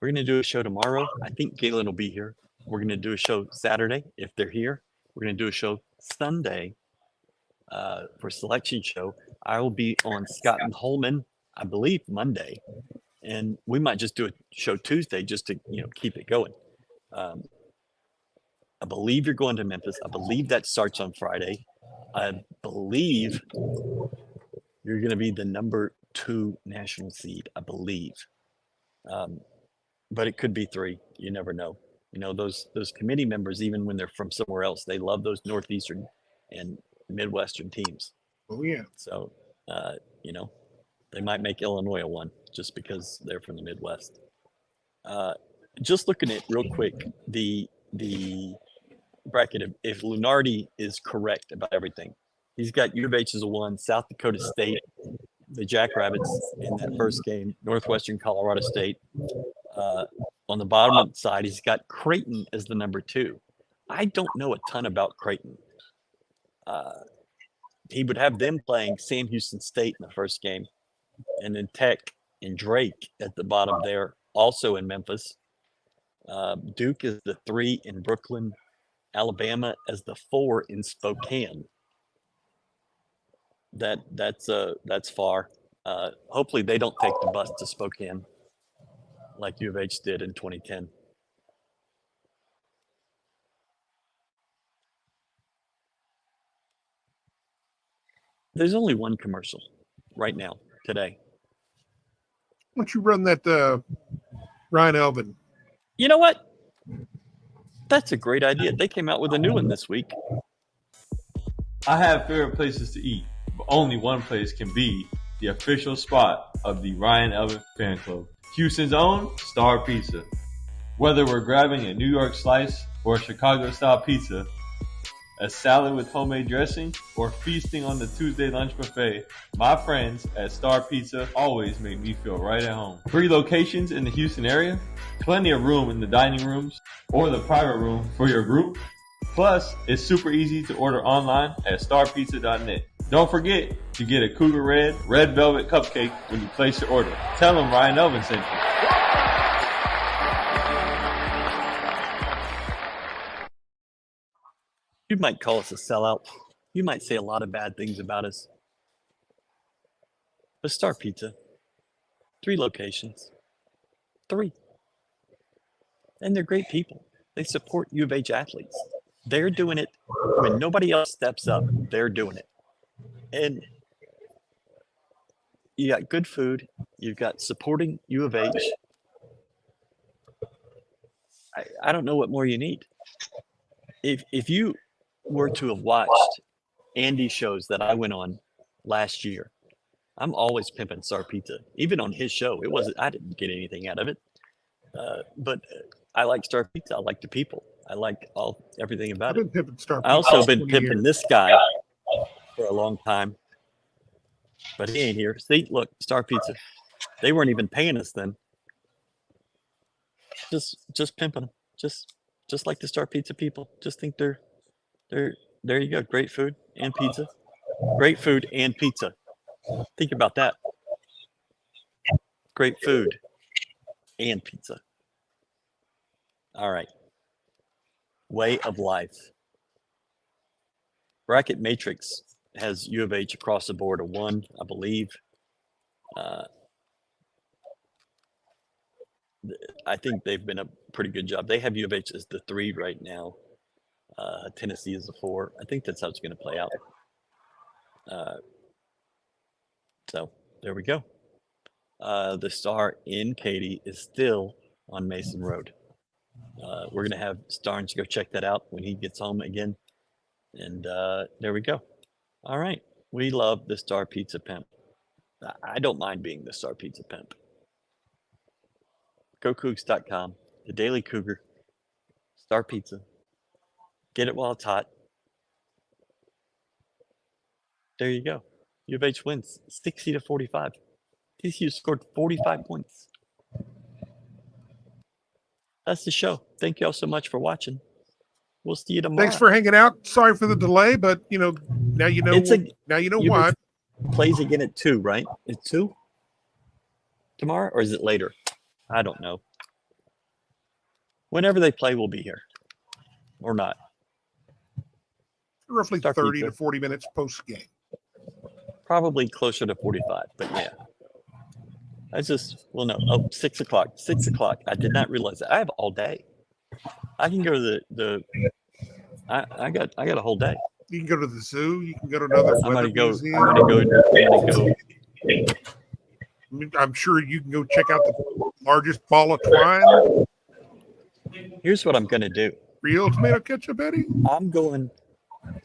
A: We're going to do a show tomorrow. I think Galen will be here. We're going to do a show Saturday if they're here. We're going to do a show Sunday for selection show. I will be on Scott and Holman, I believe, Monday. And we might just do a show Tuesday just to, keep it going. I believe you're going to Memphis. I believe that starts on Friday. I believe you're going to be the number 2 national seed, I believe. But it could be 3. You never know. Those committee members, even when they're from somewhere else, they love those Northeastern and Midwestern teams.
B: Oh yeah.
A: So, they might make Illinois a 1 just because they're from the Midwest. Just looking at real quick, the bracket, if Lunardi is correct about everything, he's got U of H as a 1, South Dakota State, the Jackrabbits in that first game, Northwestern Colorado State. On the bottom side, he's got Creighton as the number 2. I don't know a ton about Creighton. He would have them playing Sam Houston State in the first game, and then Tech and Drake at the bottom there, also in Memphis. Duke is the 3 in Brooklyn, Alabama as the 4 in Spokane. That's far. Hopefully they don't take the bus to Spokane like U of H did in 2010. There's only one commercial right now, today.
B: Why don't you run that Ryan Elvin?
A: You know what? That's a great idea. They came out with a new one this week.
E: I have favorite places to eat, but only one place can be the official spot of the Ryan Elvin Fan Club. Houston's own Star Pizza. Whether we're grabbing a New York slice or a Chicago-style pizza, a salad with homemade dressing, or feasting on the Tuesday lunch buffet, my friends at Star Pizza always make me feel right at home. 3 locations in the Houston area, plenty of room in the dining rooms or the private room for your group. Plus, it's super easy to order online at starpizza.net. Don't forget to get a Cougar Red Velvet Cupcake when you place your order. Tell them Ryan Elvin sent you.
A: You might call us a sellout. You might say a lot of bad things about us. But Star Pizza, 3 locations. 3. And they're great people. They support U of H athletes. They're doing it when nobody else steps up. They're doing it. And you got good food. You've got supporting U of H. I don't know what more you need. If you were to have watched Andy's shows that I went on last year, I'm always pimping Star Pizza. Even on his show, I didn't get anything out of it. But I like Star Pizza. I like the people. I like everything about
B: I've
A: it.
B: been pimping Star Pizza.
A: I also been
B: 20
A: pimping
B: years.
A: this guy for a long time, but he ain't here. See, look, Star Pizza. They weren't even paying us then. Just pimping them. Just like the Star Pizza people. Just think they're there. You go. Great food and pizza. Great food and pizza. Think about that. Great food and pizza. All right. Way of life. Bracket Matrix has U of H across the board a 1, I believe. I think they've been a pretty good job. They have U of H as the 3 right now. Tennessee is the 4. I think that's how it's going to play out. So there we go. The Star in Katy is still on Mason Road. We're going to have Starnes go check that out when he gets home again. And there we go. All right. We love the Star Pizza Pimp. I don't mind being the Star Pizza Pimp. GoCoogs.com, the Daily Cougar, Star Pizza. Get it while it's hot. There you go. U of H wins 60-45. TCU scored 45 points. That's the show. Thank you all so much for watching. We'll see you tomorrow.
B: Thanks for hanging out. Sorry for the delay, but now you know. Now you know what.
A: Plays again at 2, right? It's 2 tomorrow, or is it later? I don't know. Whenever they play, we'll be here, or not.
B: Roughly
A: Start
B: 30
A: pizza.
B: to 40 minutes post game.
A: Probably closer to 45, but yeah. No. 6 o'clock. 6 o'clock. I did not realize that. I have all day. I can go to I got a whole day.
B: You can go to the zoo. You can go to another
A: I'm
B: weather
A: gonna go.
B: museum.
A: I'm gonna go.
B: I'm sure you can go check out the largest ball of twine.
A: Here's what I'm gonna do.
B: Real tomato ketchup, Eddie?
A: I'm going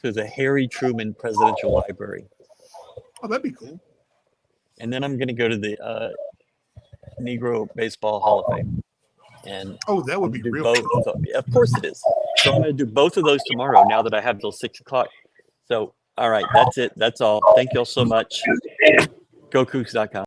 A: to the Harry Truman Presidential Library,
B: Oh, that'd be cool.
A: and then I'm gonna go to the Negro Baseball Hall of Fame, and
B: Oh, that would be
A: do
B: real
A: both.
B: cool.
A: So, of course it is. So I'm gonna do both of those tomorrow. Now that I have till 6 o'clock. So all right, that's it. That's all. Thank you all so much. GoCoogs.com.